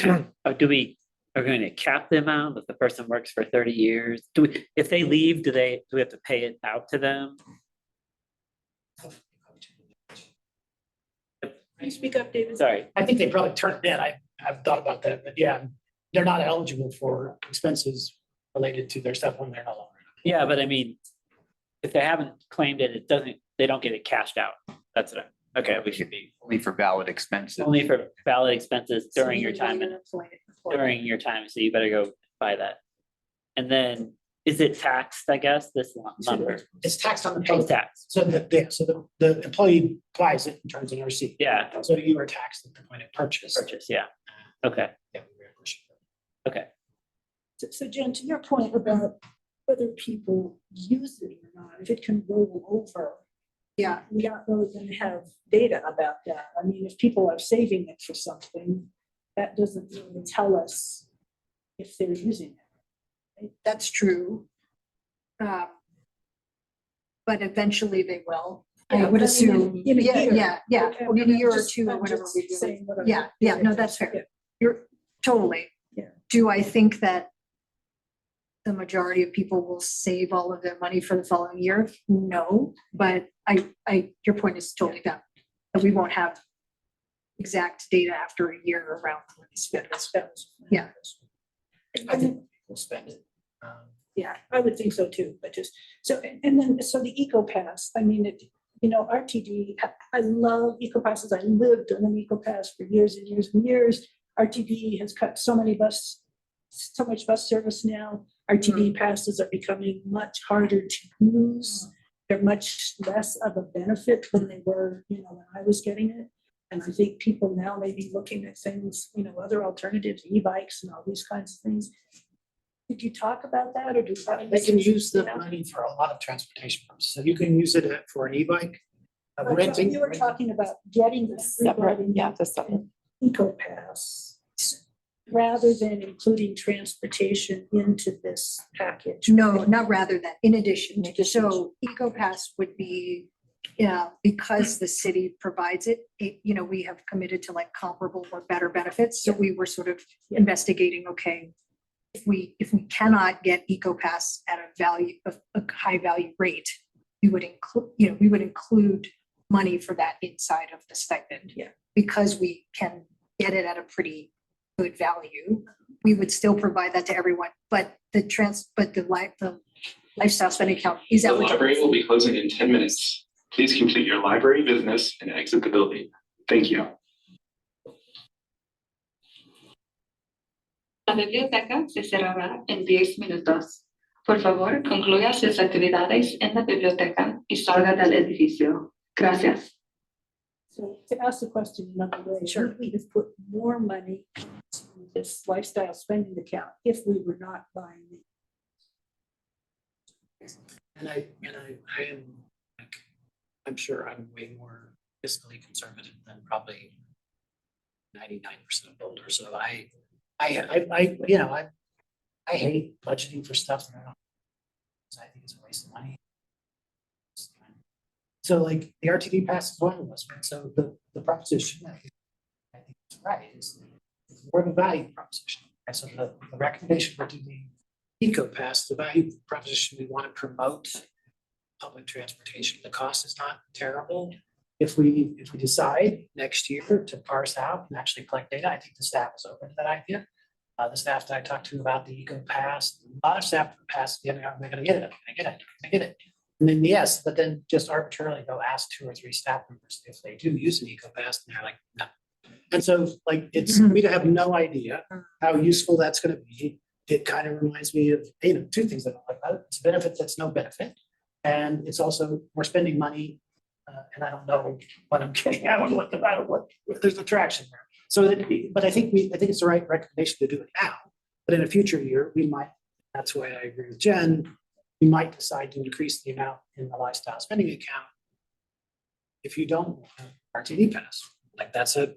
Are we going to cap the amount if the person works for 30 years? If they leave, do we have to pay it out to them? Can you speak up, David? Sorry, I think they probably turn it in. I've thought about that, but yeah, they're not eligible for expenses related to their stuff when they're no longer. yeah, but I mean, if they haven't claimed it, they don't get it cashed out. That's what okay, we should be Only for valid expenses. only for valid expenses during your So time you and want to during your time, so you better go buy that. And then, is it taxed, I guess, this number? It's taxed on the Post pay. tax, So the employee applies it and turns in a receipt. yeah, So you are taxed at the point of purchase. purchase, yeah, okay, Yeah, we reimburse you. okay. So Jen, to your point about whether people use it or not, if it can roll over, Yeah, we aren't really going to have data about that. I mean, if people are saving it for something, that doesn't really tell us if they're using it. that's true. But eventually they will. I Yeah, would but I mean, assume, in a yeah, year. yeah, Okay, in a year or just- two or I'm whatever just we do. saying what I'm Yeah, yeah, doing. no, that's fair. Yeah. You're totally. Yeah. Do I think that the majority of people will save all of their money for the following year? No, but your point is totally valid. That we won't have exact data after a year around when they spend it. Yeah. I think we'll spend it. Yeah, I would think so too, but just, so, and then, so the Eco Pass, I mean, RTD, I love Eco Passes. I lived on an Eco Pass for years and years and years. RTD has cut so much bus service now. RTD passes are becoming much harder to use. They're much less of a benefit than they were, when I was getting it. And I think people now may be looking at things, other alternatives, e-bikes and all these kinds of things. Did you talk about that or do? They can use the money for a lot of transportation purposes. So you can use it for an e-bike, renting. You were talking about getting the Separate, yeah, the separate. Eco Pass rather than including transportation into this package. No, not rather than, in addition. In addition. So EcoPass would be, because the city provides it, we have committed to like comparable or better benefits. So we were sort of investigating, okay, if we cannot get EcoPass at a high value rate, we would include money for that inside of the stipend. Yeah. Because we can get it at a pretty good value, we would still provide that to everyone, but the lifestyle spending account is The eligible. library will be closing in 10 minutes. Please complete your library business and exit the building. Thank you. La biblioteca se cerrará en 10 minutos. Por favor, concluya sus actividades en la biblioteca y salga del edificio. Gracias. So to ask the question another way, Sure. would we have put more money into this lifestyle spending account if we were not buying it? And I am, I'm sure I'm way more fiscally conservative than probably 99% of Boulder. So I'm I hate budgeting for stuff that I don't. I think it's a waste of money. So like the RTD pass is one of those, right? So the proposition, I think it's right, is more of a value proposition. And so the recommendation for the eco pass, the value proposition, we want to promote public transportation. The cost is not terrible. If we decide next year to parse out and actually collect data, I think the staff is open to that idea. The staff that I talked to about the eco pass, a lot of staff pass, they're gonna get it, I'm gonna get it. And then yes, but then just arbitrarily go ask 2 or 3 staff members if they do use an eco pass, and they're like, no. And so like it's, we have no idea how useful that's gonna be. It kind of reminds me of, 2 things that I like about it. It's a benefit that's no benefit. And it's also, we're spending money, and I don't know what I'm getting. I don't know what there's no traction there. So, but I think it's the right recommendation to do it now. But in a future year, we might. That's why I agree with Jen. We might decide to increase the amount in the lifestyle spending account if you don't want RTD pass. Like that's a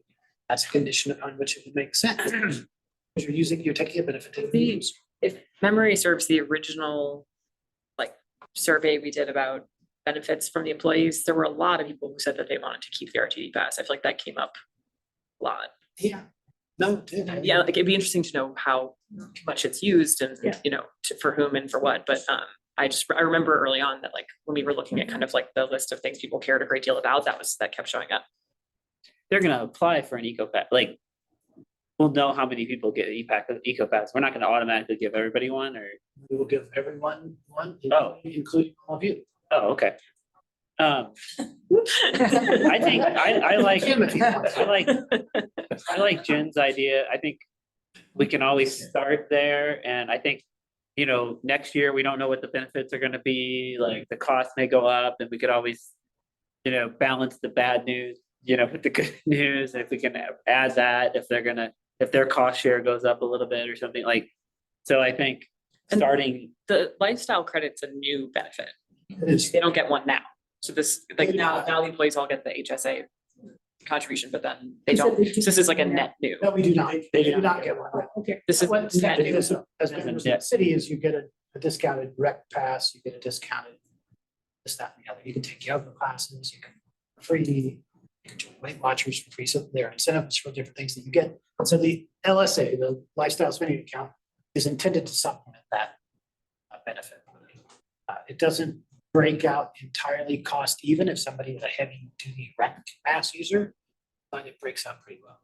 condition on which it would make sense. Because you're taking a benefit that you use. If memory serves, the original like survey we did about benefits from the employees, there were a lot of people who said that they wanted to keep the RTD pass. I feel like that came up a lot. Yeah. No, it did. Yeah, like it'd be interesting to know how much it's used and, Yeah. for whom and for what, but I remember early on that like when we were looking at kind of like the list of things people cared a great deal about, that kept showing up. They're gonna apply for an eco pass, like. We'll know how many people get eco pass. We're not gonna automatically give everybody one, or, We will give everyone one, Oh. including all of you. oh, okay. I think, I like, Tim, if you want. I like Jen's idea. I think we can always start there, and I think, next year, we don't know what the benefits are gonna be, like, the cost may go up, and we could always, balance the bad news, with the good news, and if we can add that, if their cost share goes up a little bit or something like, so I think And- starting, The lifestyle credit's a new benefit. It is. They don't get one now. So this, like They do now not. the employees all get the HSA contribution, but then they You said don't. they So this is like a net new. No, we do not. They We do do not not get one. Okay. This is What net new. as members of the city is you get a discounted rec pass, you get a discounted this, that, and the other. You can take yoga classes, you can free, you can join Weight Watchers for free. So there are incentives for different things that you get. So the LSA, the lifestyle spending account, is intended to supplement that benefit. It doesn't break out entirely cost even if somebody is a heavy duty rec pass user, but it breaks out pretty well.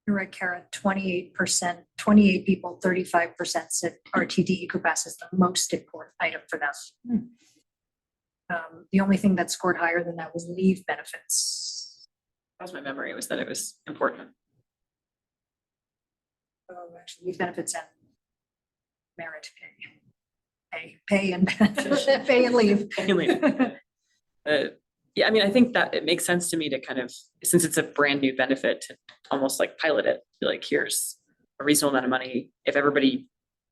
You're right, Kara, 28%, 28 people, 35% said RTD EcoPass is the most important item for them. The only thing that scored higher than that was leave benefits. That was my memory, was that it was important. Actually, leave benefits and merit pay. Pay and pay and leave. Yeah, I mean, I think that it makes sense to me to kind of, since it's a brand new benefit, to almost like pilot it, be like, here's a reasonable amount of money. If everybody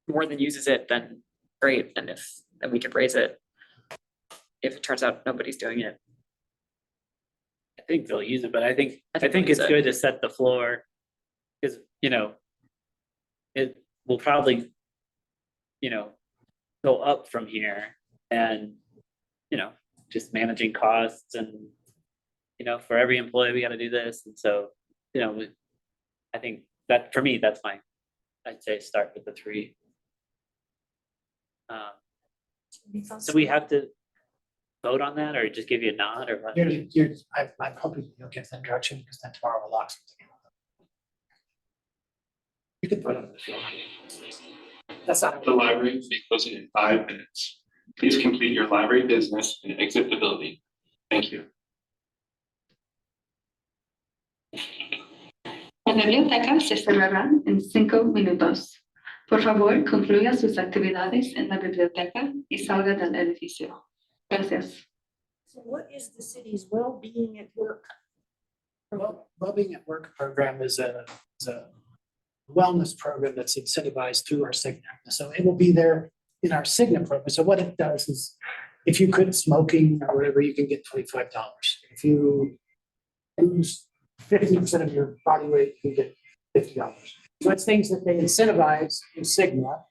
more than uses it, then great. And then we could raise it. If it turns out nobody's doing it. I think they'll use it, but I think they'll it's use it. good to set the floor. Because, it will probably, go up from here and, just managing costs and, for every employee, we gotta do this. And so, I think that for me, that's I'd say start with the 3. So we have to vote on that or just give you a nod or what? I'm hoping you'll get that direction because then tomorrow we'll lock something. You can put on the floor. That's not. The library will be closing in 5 minutes. Please complete your library business and exit the building. Thank you. La biblioteca se cerrará en 5 minutos. Por favor, concluya sus actividades en la biblioteca y salga del edificio. Gracias. So what is the city's well-being at work? Well-being at work program is a wellness program that's incentivized through our Cigna. So it will be there in our Cigna program. So what it does is if you quit smoking or whatever, you can get $25. If you lose 50% of your body weight, you get $50. So it's things that they incentivize in Sigma,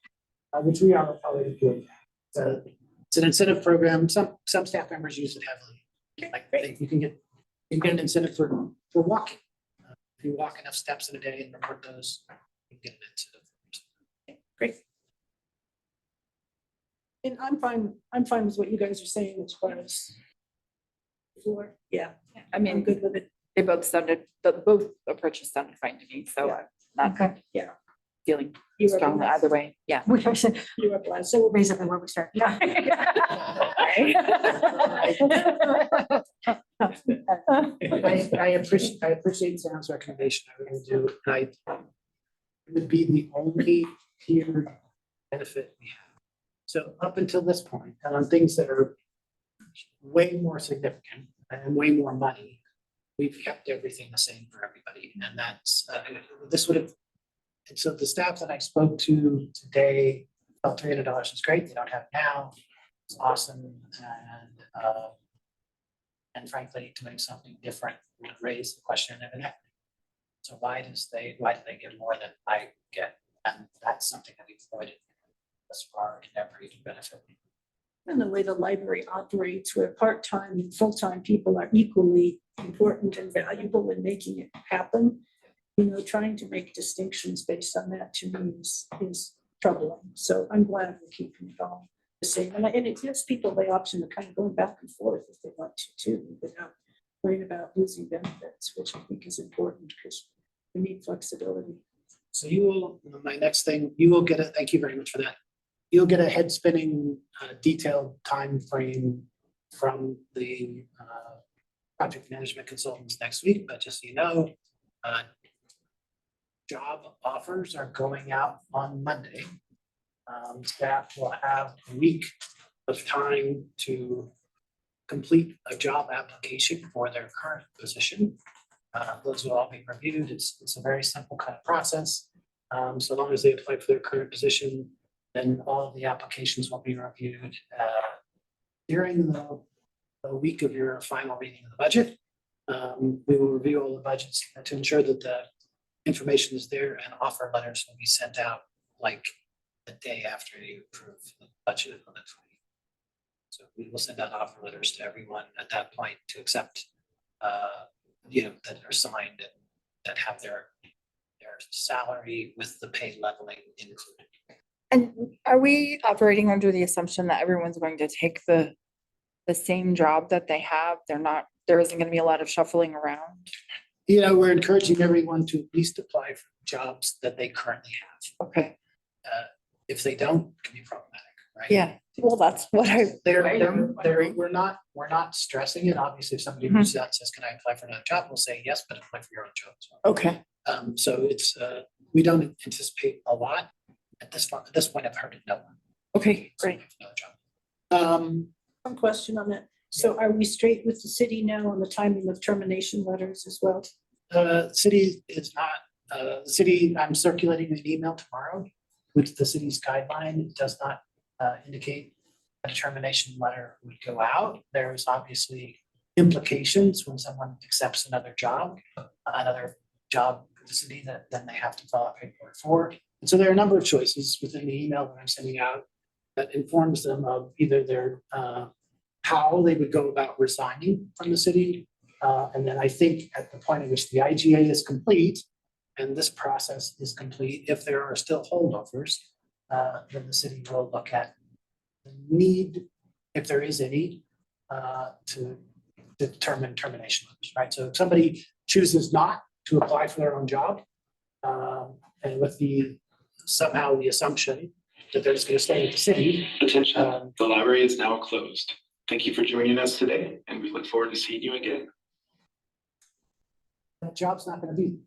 which we are already doing. So it's an incentive program. Some staff members use it heavily. Like you can get an incentive for walking. If you walk enough steps in a day and report those, you can get an incentive. Great. And I'm fine with what you guys are saying as far as. Before, yeah, I I'm mean, good with it. they both both approaches sounded fine to me, so I'm not Okay. feeling You are strongly blessed. either way. Yeah. We actually, You are blessed. so we're basically where we start. I appreciate Sam's recommendation. I really do. It would be the only tiered benefit we have. So up until this point, and on things that are way more significant and way more money, we've kept everything the same for everybody. And that's, this would have, and so the staff that I spoke to today felt $300 is great. They don't have it now. It's awesome. And frankly, doing something different would raise the question of inequity. So why do they get more than I get? And that's something that we've avoided thus far and never even benefit. And the way the library operates, where part-time and full-time people are equally important and valuable in making it happen. You know, trying to make distinctions based on that to me is troubling. So I'm glad we're keeping it all the same. And it gives people the option of kind of going back and forth if they want to too, without worrying about losing benefits, which I think is important because we need flexibility. So you will, my next thing, you will get a, thank you very much for that. You'll get a head spinning detailed time frame from the project management consultants next week, but just so you know, job offers are going out on Monday. Staff will have a week of time to complete a job application for their current position. Those will all be reviewed. It's a very simple kind of process. So long as they apply for their current position, then all of the applications will be reviewed during the week of your final reading of the budget. We will review all the budgets to ensure that the information is there, and offer letters will be sent out like the day after you approve the budget on the 20th. So we will send out offer letters to everyone at that point to accept, that are signed and that have their salary with the pay leveling included. And are we operating under the assumption that everyone's going to take the same job that they have? There isn't going to be a lot of shuffling around? We're encouraging everyone to at least apply for jobs that they currently have. Okay, If they don't, it can be problematic, right? yeah, well, that's what We're not stressing it. Obviously, if somebody reaches out and says, can I apply for another job? We'll say yes, but apply for your own job as well. Okay, So it's, we don't anticipate a lot at this point. I've heard it no one. okay, great. Another job. One question on that. So are we straight with the city now on the timing of termination letters as well? City is not, the city, I'm circulating an email tomorrow with the city's guideline. It does not indicate a determination letter would go out. There's obviously implications when someone accepts another job with the city that then they have to fill out paperwork for. And so there are a number of choices within the email that I'm sending out that informs them of either their how they would go about resigning from the city. And then I think at the point at which the IGA is complete and this process is complete, if there are still holdovers, then the city will look at the need, if there is any, to determine termination letters, right? So if somebody chooses not to apply for their own job, and with somehow the assumption that they're just going to stay at the city. Attention, the library is now closed. Thank you for joining us today, and we look forward to seeing you again. That job's not going to be.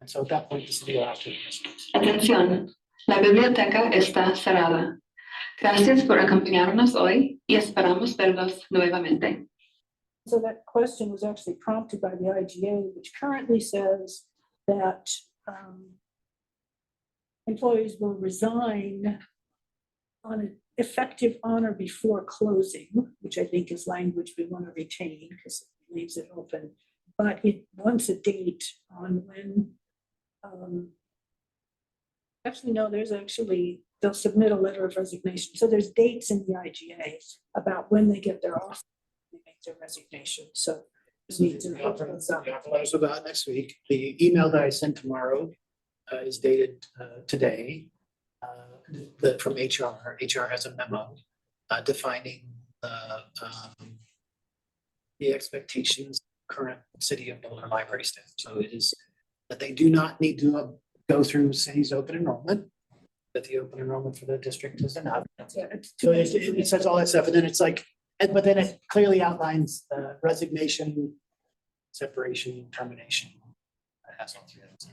And so at that point, the city will have to. Atención, la biblioteca está cerrada. Gracias por acompañarnos hoy y esperamos verlos nuevamente. So that question was actually prompted by the IGA, which currently says that employees will resign on an effective on or before closing, which I think is language we want to retain because it leaves it open. But it wants a date on when Actually, no, they'll submit a letter of resignation. So there's dates in the IGA about when they get their offer, they make their resignation. So just need to. The offer letters will go out next week. The email that I sent tomorrow is dated today. From HR. HR has a memo defining the expectations of current city of Boulder library staff. So it is that they do not need to go through city's open enrollment, that the open enrollment for the district is enough. So it says all that stuff, and then it's like, but then it clearly outlines resignation, separation, termination. It has all three of those.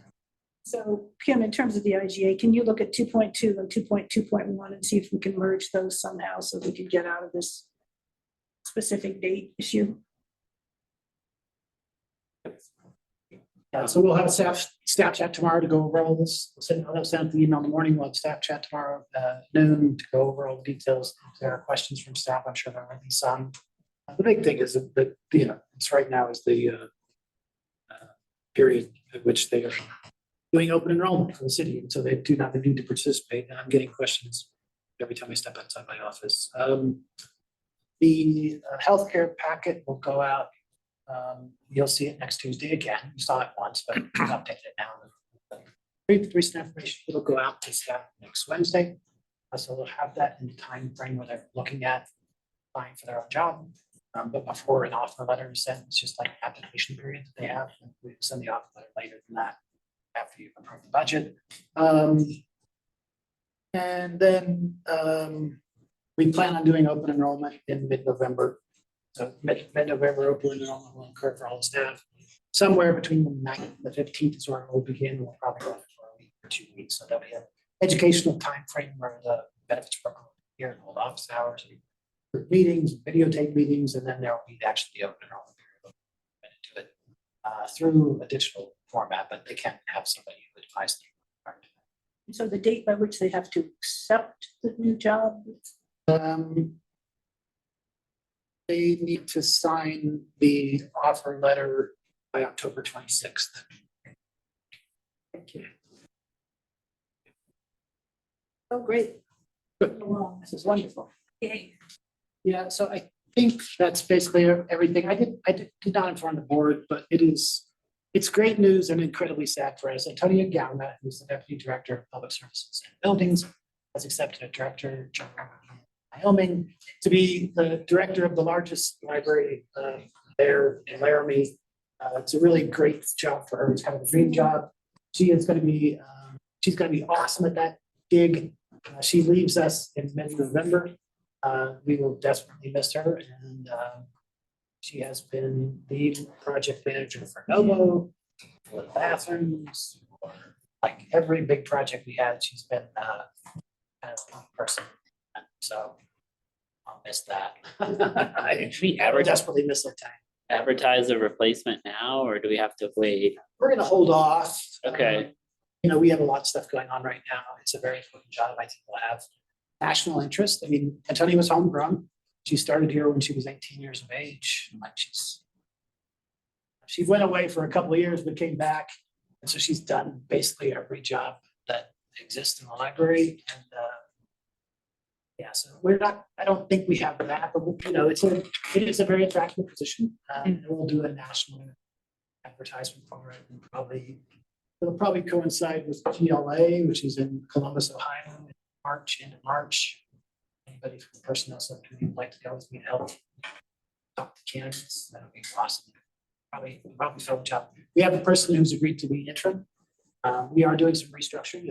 So Kim, in terms of the IGA, can you look at 2.2 and 2.2.1 and see if we can merge those somehow so we can get out of this specific date issue? Yeah, so we'll have a staff chat tomorrow to go over all this. I'll send the email in the morning. We'll have staff chat tomorrow noon to go over all the details. If there are questions from staff, I'm sure there will be some. The big thing is that, it's right now is the period at which they are doing open enrollment for the city. And so they do not need to participate. And I'm getting questions every time I step outside my office. The healthcare packet will go out. You'll see it next Tuesday again. You saw it once, but I'll update it now. Recent information, it'll go out to staff next Wednesday. So they'll have that in the time frame where they're looking at applying for their own job. But before an offer letter is sent, it's just like an application period that they have. We send the offer letter later than that after you approve the budget. And then we plan on doing open enrollment in mid-November. So mid-November open enrollment will occur for all the staff. Somewhere between the 9th and the 15th is where we'll begin. We'll probably go for a week or 2 weeks. So there'll be an educational time frame where the benefits program here and hold office hours, meetings, videotape meetings, and then there will be actually the open enrollment period. Do it through a digital format, but they can't have somebody who advises them. So the date by which they have to accept the new job? They need to sign the offer letter by October 26th. Thank you. Oh, great. This is wonderful. Yay. Yeah, so I think that's basically everything. I did not inform the board, but it's great news and incredibly sad for us. Antonia Gauna, who's the Deputy Director of Public Services and Buildings, has accepted a director job in Wyoming to be the director of the largest library there in Laramie. It's a really great job for her. It's kind of a dream job. She is going to be, she's going to be awesome at that gig. She leaves us in mid-November. We will desperately miss her, and she has been the project manager for Novo, for the bathrooms, for like every big project we had. She's been kind of a person, so I'll miss that. I desperately miss that time. Advertise a replacement now, or do we have to wait? We're gonna hold off. Okay. We have a lot of stuff going on right now. It's a very important job. I think we'll have national interest. I mean, Antonia was homegrown. She started here when she was 18 years of age. Like she went away for a couple of years, but came back. And so she's done basically every job that exists in the library. And yeah, so I don't think we have that, but it is a very attractive position. And we'll do a national advertisement for it, and it'll probably coincide with GLA, which is in Columbus, Ohio, in March. Anybody from the personnel subcommittee would like to go with me to help talk to candidates, that would be awesome. Probably fill the job. We have a person who's agreed to be interim. We are doing some restructuring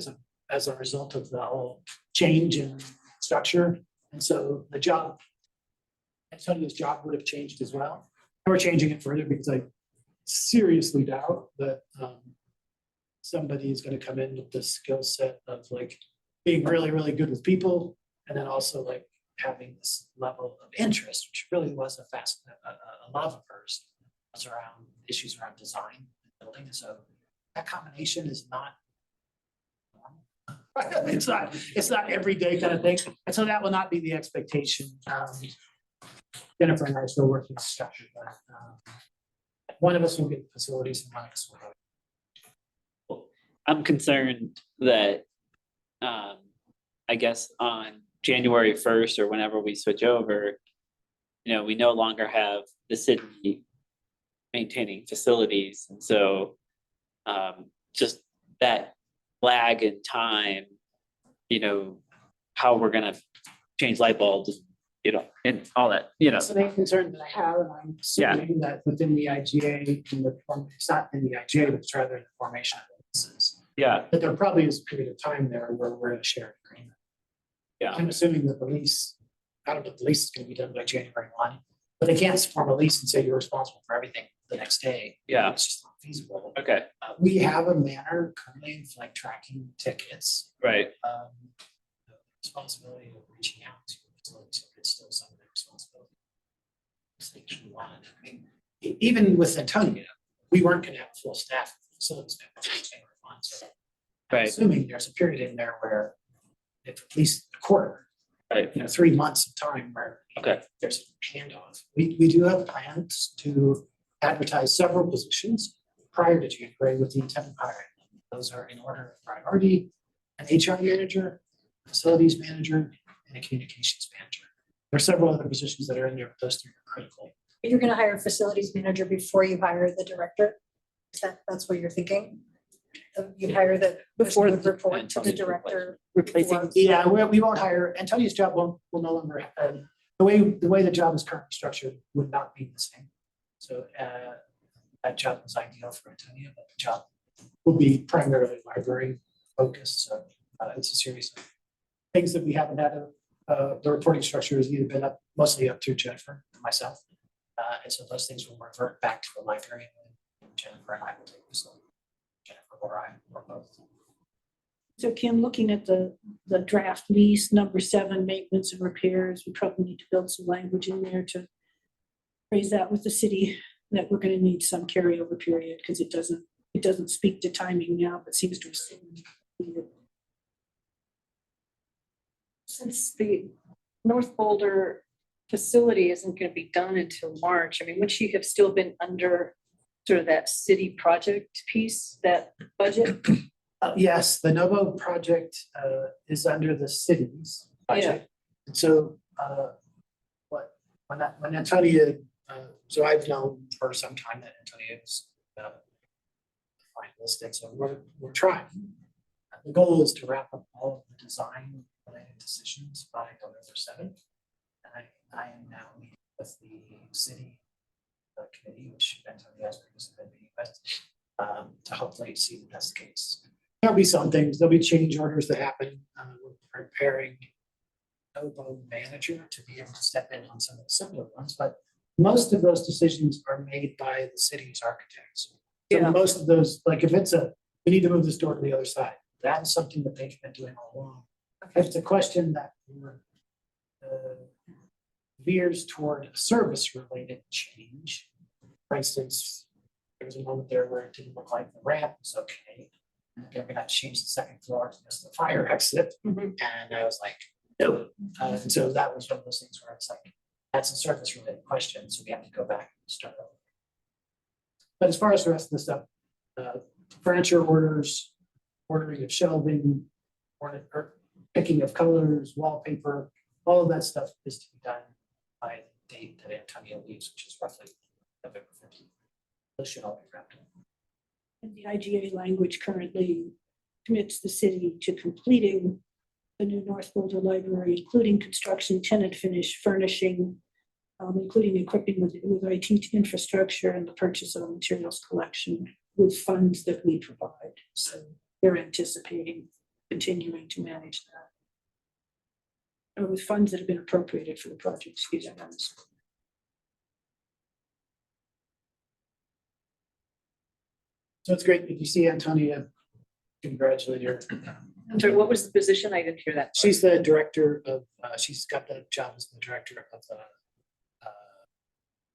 as a result of the whole change in structure. And so the job, Antonia's job would have changed as well. And we're changing it further because I seriously doubt that somebody is going to come in with the skill set of like being really, really good with people, and then also like having this level of interest, which really was a love of hers, was around issues around design and building. So that combination is not normal. It's not everyday kind of thing. And so that will not be the expectation. Jennifer and I are still working on structure, but one of us will get facilities and one of us will have. I'm concerned that, I guess on January 1st or whenever we switch over, we no longer have the city maintaining facilities. And so, just that lag in time, how we're gonna change light bulbs, and all that, So the concern that I have, and I'm assuming that within the IGA, it's not in the IGA, but it's rather in the formation of leases. Yeah, But there probably is a period of time there where we're in a shared agreement. yeah, I'm assuming that the lease, I don't know if the lease is gonna be done by January 1, but they can't form a lease and say you're responsible for everything the next day. Yeah. It's just not feasible. okay, We have a manner currently of like tracking tickets. right, The responsibility of reaching out to facilities, it's still some of their responsibility. I mean, even with Antonia, we weren't gonna have a full staff of facilities managers. So I'm right, assuming there's a period in there where if at least a quarter, right, 3 months of time where okay, there's a handoff. We do have plans to advertise several positions prior to January with the intent of hiring. Those are in order of priority: an HR manager, facilities manager, and a communications manager. There are several other positions that are in there, but those three are critical. You're gonna hire a facilities manager before you hire the director? That's what you're thinking? You hire the, before the report to the director. Replacing. Yeah, we won't hire, Antonia's job will no longer, the way the job is currently structured would not be the same. So that job was ideal for Antonia, but the job will be primarily library focused. So it's a series of things that we haven't had. The reporting structure has either been mostly up to Jennifer and myself. And so those things will revert back to the library, and Jennifer and I will take this. Jennifer or I or both. So Kim, looking at the draft lease, number 7, maintenance and repairs, we probably need to build some language in there to raise that with the city, that we're gonna need some carryover period, because it doesn't speak to timing now, but seems to assume. Since the North Boulder facility isn't going to be done until March, I mean, would she have still been under sort of that city project piece, that budget? Yes, the Novo project is under the city's budget. And so when Antonia, so I've known for some time that Antonia is finalistic, so we're trying. The goal is to wrap up all of the design related decisions by November 7th. And I am now meeting with the city committee, which Antonia has previously been meeting with, to hopefully see that that's the case. There'll be some things, there'll be change orders that happen. We're preparing Novo manager to be able to step in on some of the simpler ones, but most of those decisions are made by the city's architects. So most of those, like if it's we need to move this door to the other side, that's something that they've been doing all along. If it's a question that veers toward a service-related change, for instance, there was a moment there where it didn't look like the ramp was okay. And they're gonna have to change the second floor to just the fire exit. And I was like, no. And so that was one of those things where it's like, that's a service-related question, so we have to go back and start over. But as far as the rest of the stuff, furniture orders, ordering of shelving, or picking of colors, wallpaper, all of that stuff is to be done by the date that Antonia leaves, which is roughly November 15th. Those should all be wrapped up. And the IGA language currently commits the city to completing the new North Boulder Library, including construction, tenant finish, furnishing, including equipping with IT infrastructure and the purchase of materials collection with funds that we provide. So they're anticipating continuing to manage that. Or with funds that have been appropriated for the project, excuse me. So it's great. If you see Antonia, congratulate her. I'm sorry, what was the position? I didn't hear that. She's the director of, she's got the job as the director of the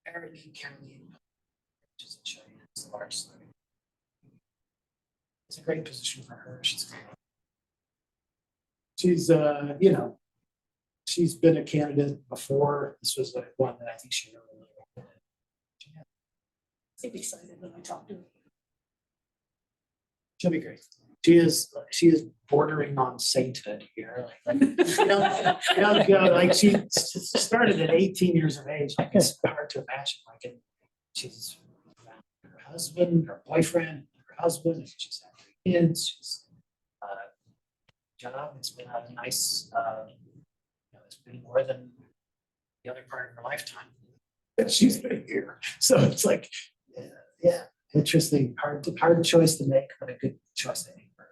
American County, which is in Cheyenne. It's the largest. It's a great position for her. She's she's been a candidate before. This was the one that I think she really wanted. I'm excited when I talk to her. She'll be great. She is bordering on sainthood here. Like, you don't go, like, she started at 18 years of age. Like, it's hard to imagine, like, and she's around her husband, her boyfriend, her husband, and she's had 3 kids. She's job. It's been a nice, it's been more than the other part of her lifetime that she's been here. So it's like, yeah, interesting, hard choice to make, but a good choice I think for her.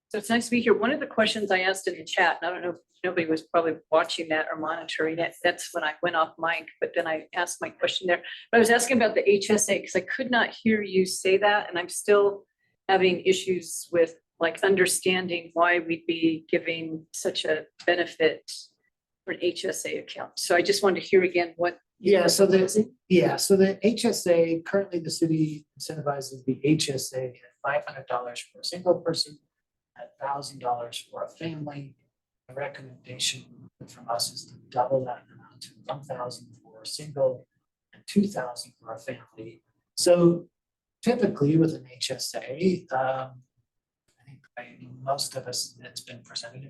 So it's nice to be here. One of the questions I asked in the chat, and I don't know if nobody was probably watching that or monitoring it. That's when I went off mic, but then I asked my question there. But I was asking about the HSA because I could not hear you say that, and I'm still having issues with like understanding why we'd be giving such a benefit for an HSA account. So I just wanted to hear again what. Yeah, so the HSA, currently the city incentivizes the HSA at $500 for a single person, at $1,000 for a family. The recommendation from us is to double that amount to $1,000 for a single and $2,000 for a family. So typically with an HSA, I think by most of us, it's been presented.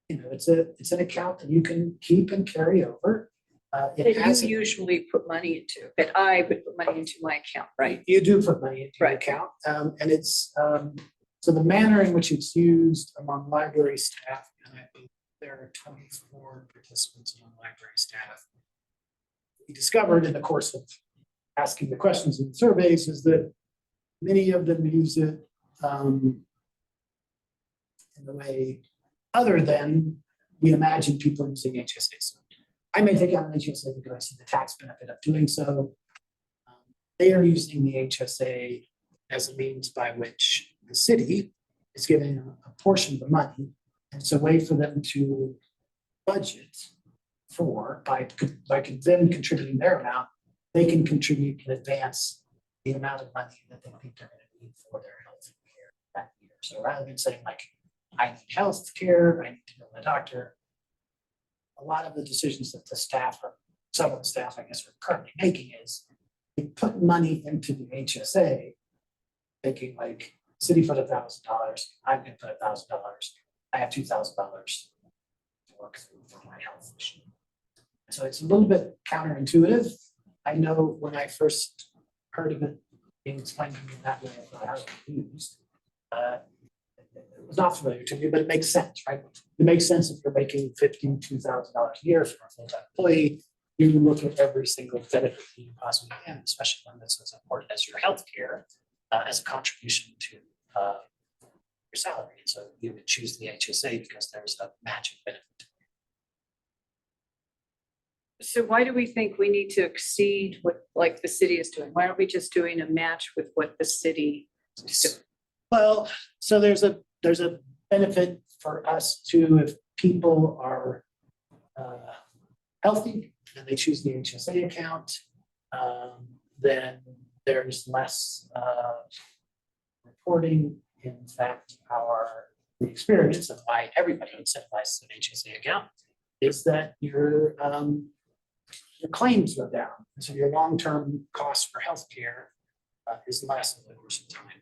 It's an account that you can keep and carry over. That you usually put money into, that I would put money into my account, right? You do put money into your account, and it's so the manner in which it's used among library staff, and I believe there are 24 participants among library staff. We discovered in the course of asking the questions in the surveys is that many of them use it in the way other than we imagine people using HSAs. I may take out an HSA because I see the tax benefit of doing so. They are using the HSA as a means by which the city is giving a portion of the money. And it's a way for them to budget for, by them contributing their amount, they can contribute in advance the amount of money that they think they're going to need for their health care that year. So rather than saying like, I need health care, I need to go to the doctor, a lot of the decisions that the staff, or some of the staff, I guess, are currently making is they put money into the HSA, thinking like, city put $1,000, I'm going to put $1,000. I have $2,000 to work through for my health issue. So it's a little bit counterintuitive. I know when I first heard of it being explained to me in that way, I thought how it was used. It was not familiar to me, but it makes sense, right? It makes sense if you're making $52,000 a year for a full-time employee. You look at every single benefit you possibly can, especially one that's as important as your health care, as a contribution to your salary. So you would choose the HSA because there's a matching benefit. So why do we think we need to exceed what like the city is doing? Why aren't we just doing a match with what the city is doing? Well, so there's a benefit for us too if people are healthy and they choose the HSA account, then there's less reporting. In fact, the experience of why everybody incentivizes an HSA account is that your claims go down. So your long-term cost for healthcare is less over the course of time.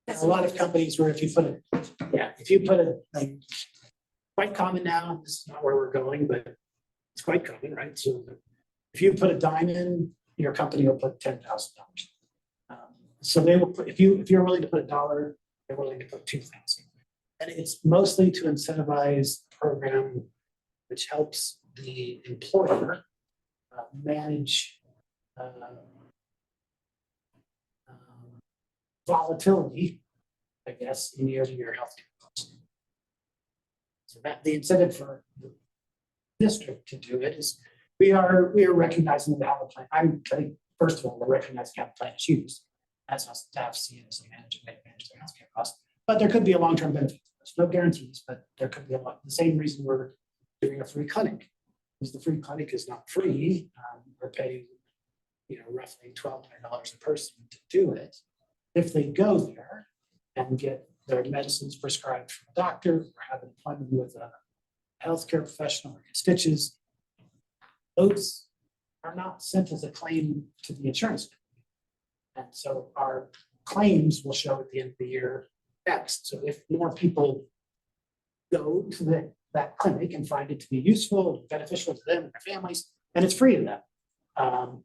There's a lot of companies where if you put it, like, quite common now, this is not where we're going, but it's quite common, right? So if you put a dime in, your company will put $10,000. So they will put, if you're willing to put $1, they're willing to put $2,000. And it's mostly to incentivize a program which helps the employer manage volatility, I guess, in year-to-year healthcare costs. So that the incentive for the district to do it is we are recognizing that how the plan. I think first of all, we're recognizing how the plan is used. That's how staff see it as a way to manage their healthcare costs. But there could be a long-term benefit. There's no guarantees, but there could be the same reason we're doing a free clinic. Because the free clinic is not free. We're paying, roughly $1,200 a person to do it. If they go there and get their medicines prescribed from a doctor or have an appointment with a healthcare professional or get stitches, those are not sent as a claim to the insurance company. And so our claims will show at the end of the year next. So if more people go to that clinic and find it to be useful, and beneficial to them and their families, and it's free to them,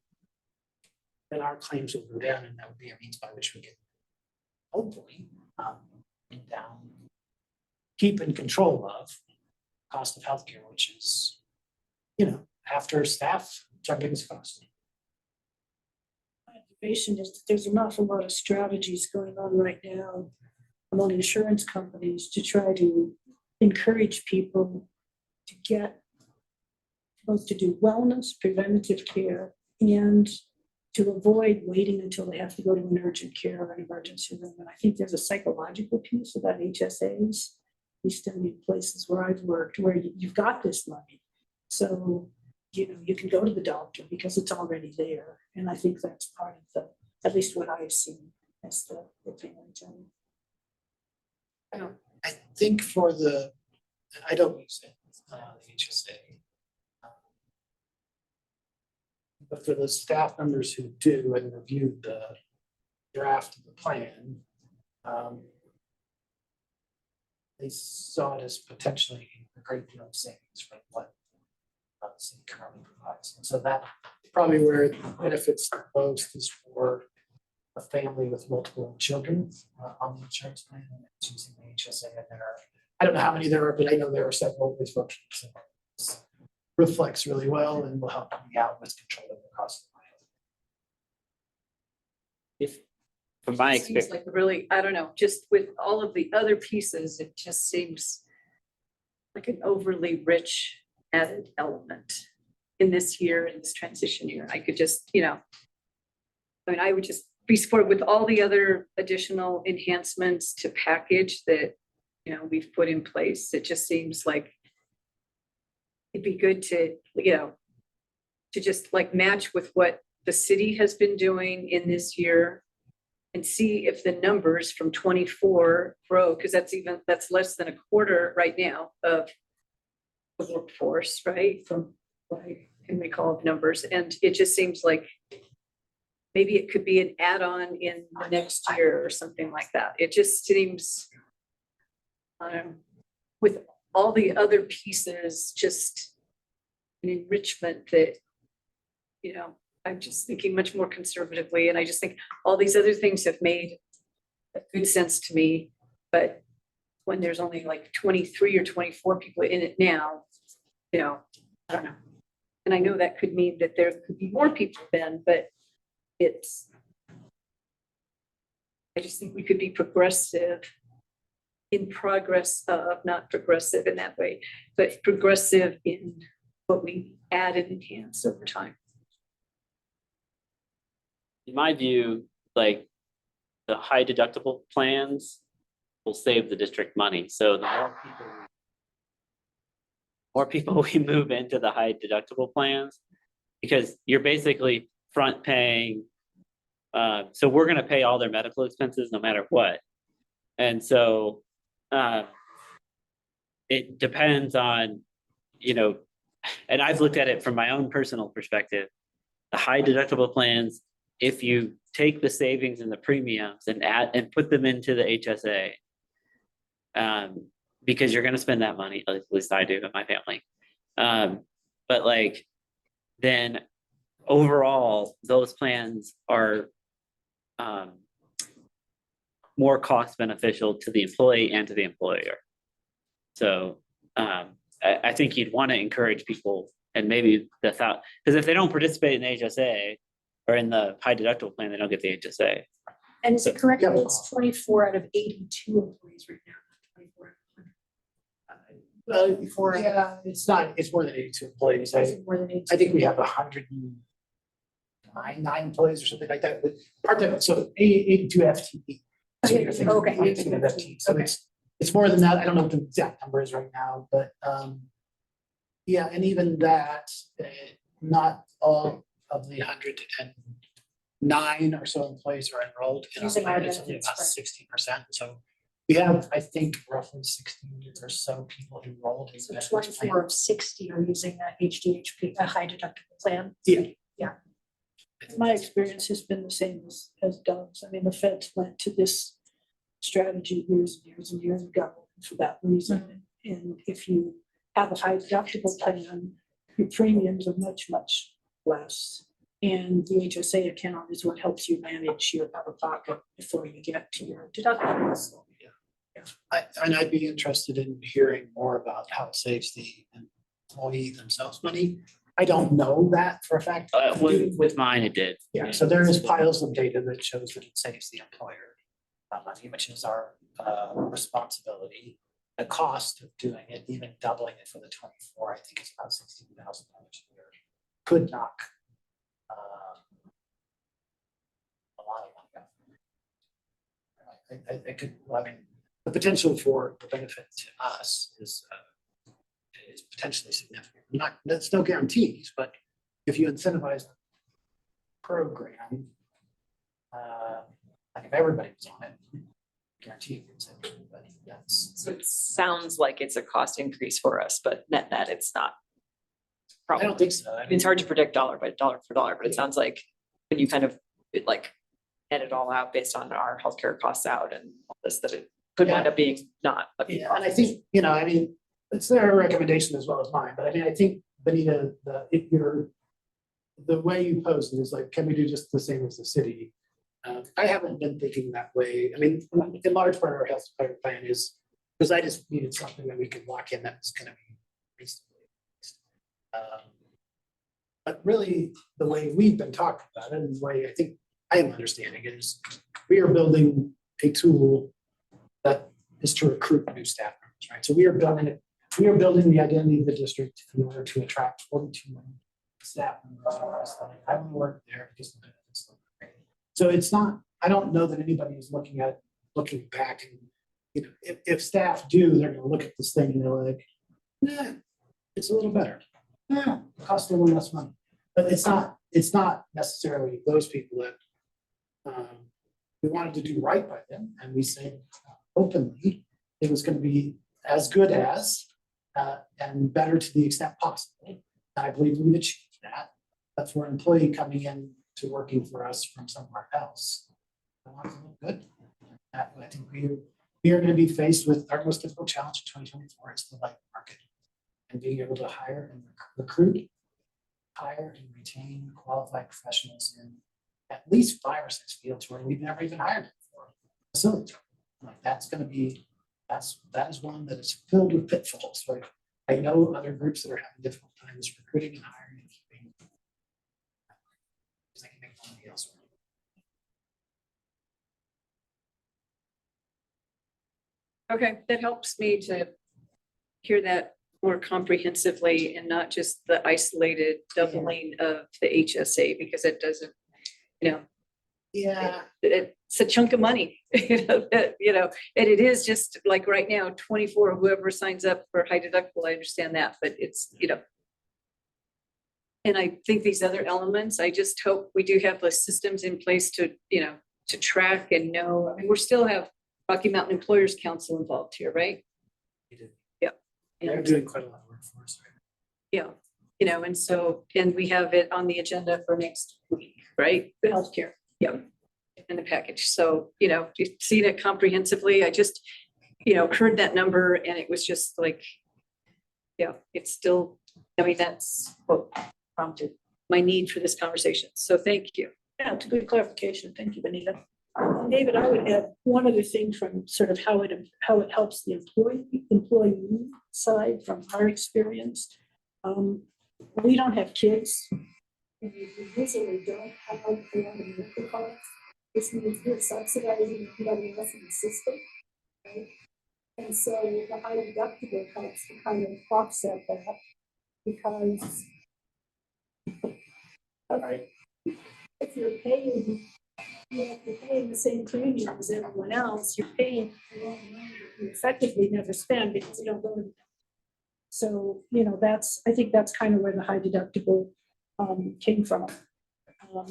then our claims will go down, and that would be a means by which we can hopefully bring down, keep in control of cost of healthcare, which is, after staff, it's our biggest cost. My observation is that there's an awful lot of strategies going on right now among insurance companies to try to encourage people to get both to do wellness, preventative care, and to avoid waiting until they have to go to an urgent care or an emergency room. And I think there's a psychological piece about HSAs, at least in the places where I've worked, where you've got this money. So, you can go to the doctor because it's already there. And I think that's part of at least what I've seen as the advantage. I think I don't use it, the HSA. But for the staff members who do and reviewed the draft of the plan, they saw it as potentially a great deal of savings from what the city currently provides. And so that probably where it benefits the most is for a family with multiple children on the insurance plan and it's using the HSA. And I don't know how many there are, but I know there are several with functions. So this reflects really well and will help me out with control of the cost of my health. If, from my It seems experience, like really, I don't know, just with all of the other pieces, it just seems like an overly rich added element in this year, in this transition year. I could just, I would just be supportive with all the other additional enhancements to package that, we've put in place. It just seems like it'd be good to, to just like match with what the city has been doing in this year and see if the numbers from 24 grow, because that's less than a quarter right now of the workforce, right? From what I can recall of numbers. And it just seems like maybe it could be an add-on in the next year or something like that. It just seems, with all the other pieces, just an enrichment that, I'm just thinking much more conservatively. And I just think all these other things have made good sense to me. But when there's only like 23 or 24 people in it now, I don't know. And I know that could mean that there could be more people then, but I just think we could be progressive in progress of, not progressive in that way, but progressive in what we add and enhance over time. in my view, like the high deductible plans will save the district money. So the more people we move into the high deductible plans, because you're basically front paying. So we're going to pay all their medical expenses no matter what. And so it depends on, and I've looked at it from my own personal perspective. The high deductible plans, if you take the savings and the premiums and put them into the HSA, because you're going to spend that money, at least I do in my family. But like, then overall, those plans are more cost beneficial to the employee and to the employer. So I think you'd want to encourage people, and maybe the thought, because if they don't participate in the HSA or in the high deductible plan, they don't get the HSA. And is it correct that it's 24 out of 82 employees right now? 24. Yeah, it's more than 82 employees. Is it more than 82? I think we have 109 employees or something like that, but part-time, so 82 FTE. So you're thinking- Okay. I'm thinking of FTE. So it's more than that. I don't know what the exact number is right now, but yeah, and even that, not all of the 109 or so employees are enrolled in Using our it's only benefits, about 60%. So we have, I think, roughly 60 or so people enrolled in So benefits 24 plan. of 60 are using that HDHP, a high deductible plan. Yeah. Yeah. My experience has been the same as Doug's. I mean, the feds went to this strategy years and years and years ago for that reason. And if you have a high deductible plan, your premiums are much, much less. And the HSA account is what helps you manage your out of pocket before you get to your deductibles. And I'd be interested in hearing more about how it saves the employee themselves money. I don't know that for a fact. With mine, it did. Yeah, so there is piles of data that shows that it saves the employer money, which is our responsibility. The cost of doing it, even doubling it for the 24, I think it's about $16,000 a year. Could knock a lot of money off. I could, I mean, the potential for the benefit to us is potentially significant. There's no guarantees, but if you incentivize the program, like if everybody was on it, guaranteed it's everybody. Yes. So it sounds like it's a cost increase for us, but net it's not. I don't think so. I mean, It's hard to predict dollar for dollar, but it sounds like when you kind of like net it all out based on our healthcare costs out and all this, that it could wind up being not. yeah, and I think, you know, I mean, it's their recommendation as well as mine, but I mean, I think, Benita, the way you posed it is like, can we do just the same as the city? I haven't been thinking that way. I mean, in large part, our health plan is, because I just needed something that we could lock in that was gonna be reasonably. But really, the way we've been talking about it, and the way I think I am understanding it is, we are building a tool that is to recruit new staff members, right? So we are building the identity of the district in order to attract 42 staff members. I want to work there because the benefits look great. So it's not, I don't know that anybody is looking back and, you know, if staff do, they're gonna look at this thing and they're like, nah, it's a little better. Yeah, it costs a little less money. But it's not necessarily those people that we wanted to do right by them. And we said openly, it was gonna be as good as and better to the extent possible. And I believe we've achieved that. But for an employee coming in to working for us from somewhere else, I want to look good. I think we are going to be faced with our most difficult challenge in 2024 is the labor market and being able to hire and recruit, hire and retain qualified professionals in at least 5 or 6 fields where we've never even hired before. Facility, like that's going to be, that is one that is filled with pitfalls. Right? I know other groups that are having difficult times recruiting and hiring and keeping. They can make money elsewhere. Okay, that helps me to hear that more comprehensively and not just the isolated doubling of the HSA, because it doesn't, you know, Yeah. it's a chunk of money, you know, and it is just like right now, 24, whoever signs up for high deductible, I understand that, but it's, you know. And I think these other elements, I just hope we do have the systems in place to, you know, to track and know. I mean, we still have Rocky Mountain Employers Council involved here, right? Yeah. They're And- doing quite a lot of work for us. Yeah, you know, and so, and we have it on the agenda for next week, right? The healthcare, yep, in the package. So, you know, you've seen it comprehensively. I just, you know, heard that number and it was just like, yeah, it's still, I mean, that's what prompted my need for this conversation. So thank you. Yeah, it's a good clarification. Thank you, Benita. David, I would add one other thing from sort of how it helps the employee side from our experience. We don't have kids. And we usually don't have a lot of medical costs. This means we're subsidizing everybody else in the system, right? And so the high deductible helps to kind of offset that because if you're paying, if you're paying the same premium as everyone else, you're paying a lot of money that you effectively never spend because you don't go to. So, you know, I think that's kind of where the high deductible came from.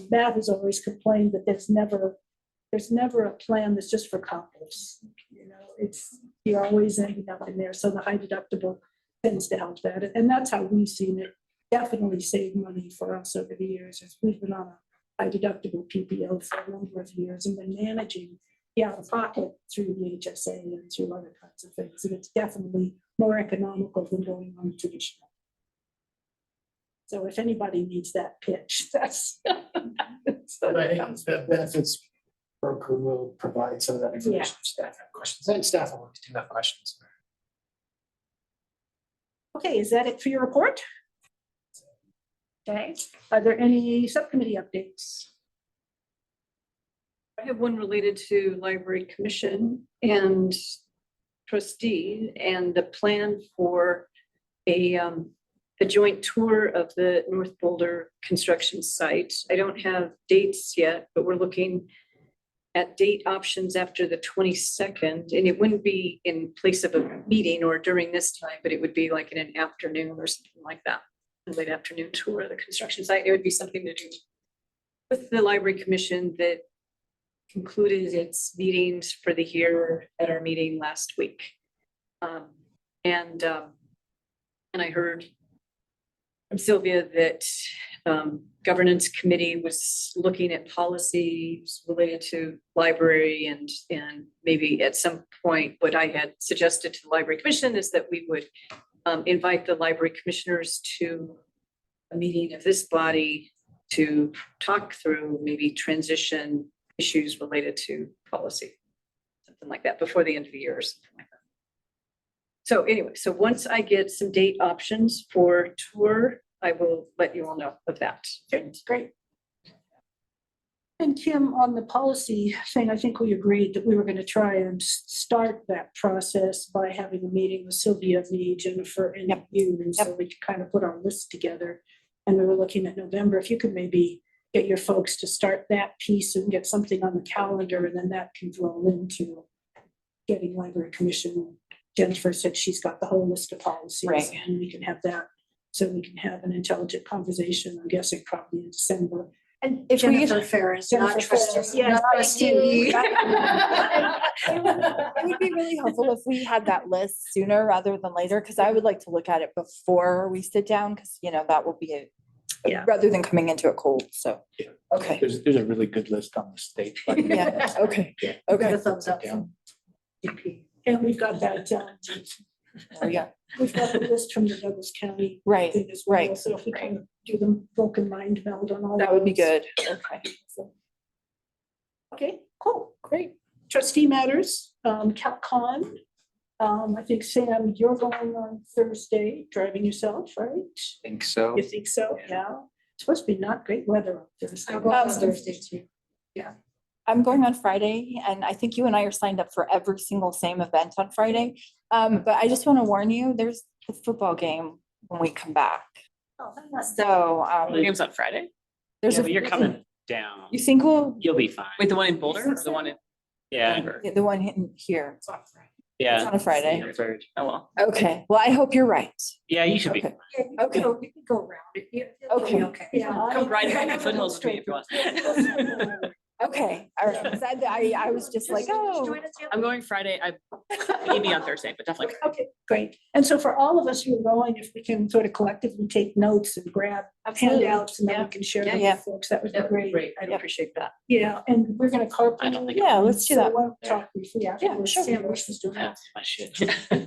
Matt has always complained that there's never a plan that's just for couples. You know, you're always ending up in there. So the high deductible tends to help that. And that's how we've seen it definitely save money for us over the years as we've been on high deductible PPO for a number of years and been managing the out of pocket through the HSA and through other kinds of things. And it's definitely more economical than going on traditional. So if anybody needs that pitch, that's. But I think the benefits broker will provide some of that information. if Staff have questions, and staff will do have questions. Okay, is that it for your report? Okay, are there any subcommittee updates? I have one related to library commission and trustee and the plan for a joint tour of the North Boulder construction site. I don't have dates yet, but we're looking at date options after the 22nd, and it wouldn't be in place of a meeting or during this time, but it would be like in an afternoon or something like that. A late afternoon tour of the construction site. It would be something to do with the library commission that concluded its meetings for the year at our meeting last week. And I heard from Sylvia that governance committee was looking at policies related to library and maybe at some point, what I had suggested to the library commission is that we would invite the library commissioners to a meeting of this body to talk through maybe transition issues related to policy, something like that before the end of the year or something like that. So anyway, so once I get some date options for tour, I will let you all know of that. Great. And Kim, on the policy thing, I think we agreed that we were going to try and start that process by having a meeting with Sylvia, me, Jennifer, and you, and so we could kind of put our list together. And we were looking at November. If you could maybe get your folks to start that piece and get something on the calendar, and then that can roll into getting library commission. Jennifer said she's got the whole list of policies, Right. and we can have that. So we can have an intelligent conversation, I'm guessing probably in December. And If we- Jennifer Ferris, not Jennifer Ferris, trustee. yes, not trustee. It would be really helpful if we had that list sooner rather than later, because I would like to look at it before we sit down, because that will be Yeah. rather than coming into it cold, so. Yeah. Okay, There's a really good list on the state. yeah, okay, Got okay. a thumbs up from DP. And we've got that, Yeah, we've got the list from the Douglas County right, thing as well. right. So if we can do the broken mind meld on all. That would be those. good, okay. So- Okay, cool, great. Trustee matters, CalCon. I think Sam, you're going on Thursday, driving yourself, right? Think so. You think so? Yeah. It's supposed to be not great weather on Thursday. I'll go on Thursday too. I'm going on Friday, and I think you and I are signed up for every single same event on Friday. But I just want to warn you, there's the football game when we come back. Oh, that's- So, The game's on Friday. there's Yeah, a. but you're coming down. You think You'll be fine. Wait, the one in Boulder or the one in Yeah, Denver? the one hitting here? It's yeah. on a Friday. Yeah, third. Oh, well. Okay, well, I hope you're right. Yeah, you should be. Okay. Okay. You can go around it. It'll be Okay. Okay. Yeah. Come ride the foothills with me if you want. Okay, all right. 'Cause I was just like, oh. I'm going Friday. I maybe on Thursday, but definitely. Okay, great. And so for all of us who are going, if we can sort of collectively take notes and grab Absolutely. handouts and then we can share them Yeah. with folks, that would be great. Great. I'd Yep. appreciate that. Yeah, and we're gonna carpool. I don't think- Yeah, let's do So that. why don't we talk briefly afterwards? sure. Sam wishes to have. That's my shit.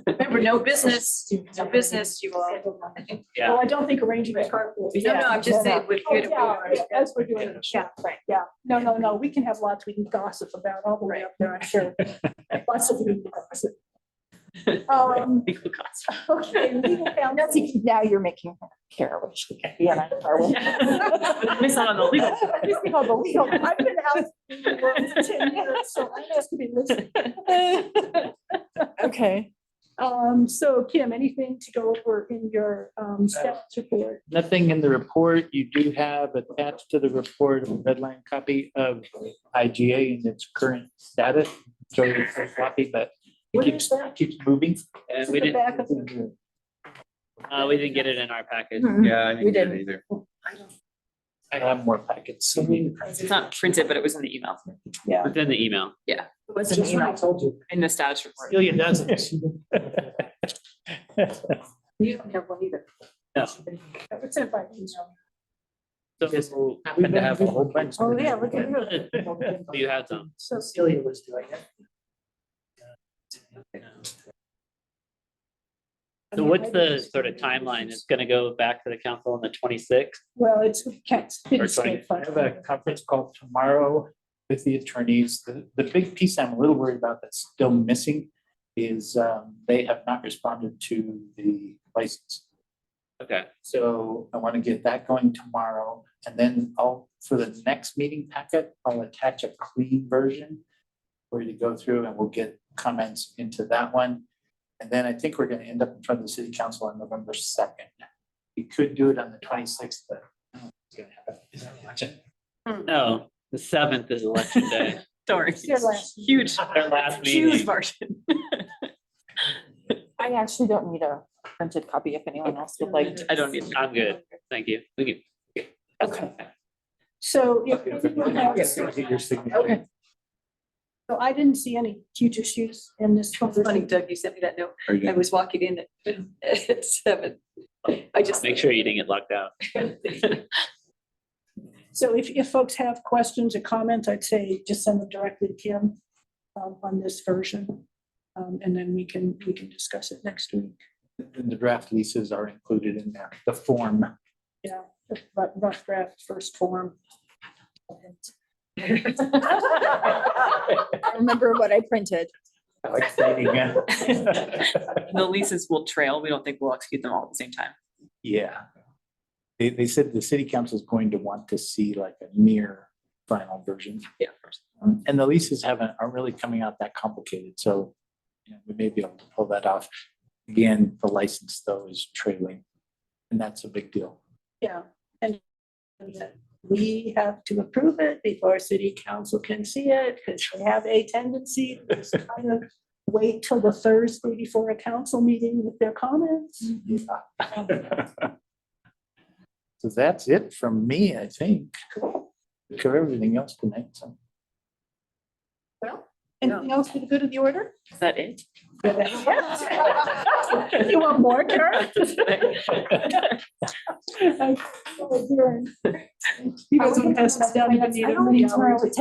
Remember, no business, no business, you all. Oh, I don't think arranging a carpool. No, no, I'm just saying with Oh, good. yeah, as we're doing it, yeah, right, yeah. No, we can have lots we can gossip about all the way up there, I'm sure. Lots of we can gossip. Legal costs. Okay, legal counsel. See, now you're making her care what she can be on a car with. Miss out on the legal. On the legal. I've been out in the world for 10 years, so I'm just gonna be listening. Okay, So Kim, anything to go over in your status report? Nothing in the report. You do have attached to the report a red line copy of IGA and its current status. So it's a copy, but it What keeps, is that? keeps moving. And Is we it the didn't, back of the- we didn't get it in our package. Yeah, I We didn't get it didn't. either. I have more packets. I mean, It's not printed, but it was in the email, Yeah. Within the email. it was an Just what I email. told you. in the status report. Celia doesn't. You don't have one either. No. It's in by email. So. Happen to have a whole bunch. Oh, yeah, look at you. You had some. So Celia was doing it. So what's the sort of timeline? It's gonna go back to the council on the 26th? Well, it's, can't. Or 20. I have a conference call tomorrow with the attorneys. The big piece I'm a little worried about that's still missing is they have not responded to the license. Okay, So I want to get that going tomorrow, and then for the next meeting packet, I'll attach a clean version for you to go through, and we'll get comments into that one. And then I think we're going to end up in front of the city council on November 2nd. We could do it on the 26th, but I don't know if it's going to happen. Is that election? no, the 7th is election day. Don't worry. It's their last- Huge, Their last huge meeting. margin. I actually don't need a printed copy if anyone else would like. I don't need. I'm good, thank you. We can. Okay. So if anyone has- Get your signature. Okay. So I didn't see any huge issues in this. Funny, Doug, you sent me that note. Are you I was walking in at 7. I just. Make sure you didn't get locked out. So if folks have questions or comments, I'd say just send them directly to Kim on this version. And then we can discuss it next week. And the draft leases are included in there, the form. Yeah, the rough draft first form. I remember what I printed. Exciting, yeah. The leases will trail. We don't think we'll execute them all at the same time. Yeah. They said the city council is going to want to see like a near final version. Yeah. And the leases aren't really coming out that complicated, so we may be able to pull that off. Again, the license though is trailing, and that's a big deal. Yeah, and we have to approve it before city council can see it, because they have a tendency to just kind of wait till the Thursday before a council meeting with their comments. So that's it from me, I think. We cover everything else tonight, so. Anything else for the good of the order? Is that it? You want more, Karen? You guys want to pass this down? I don't need tomorrow at 10.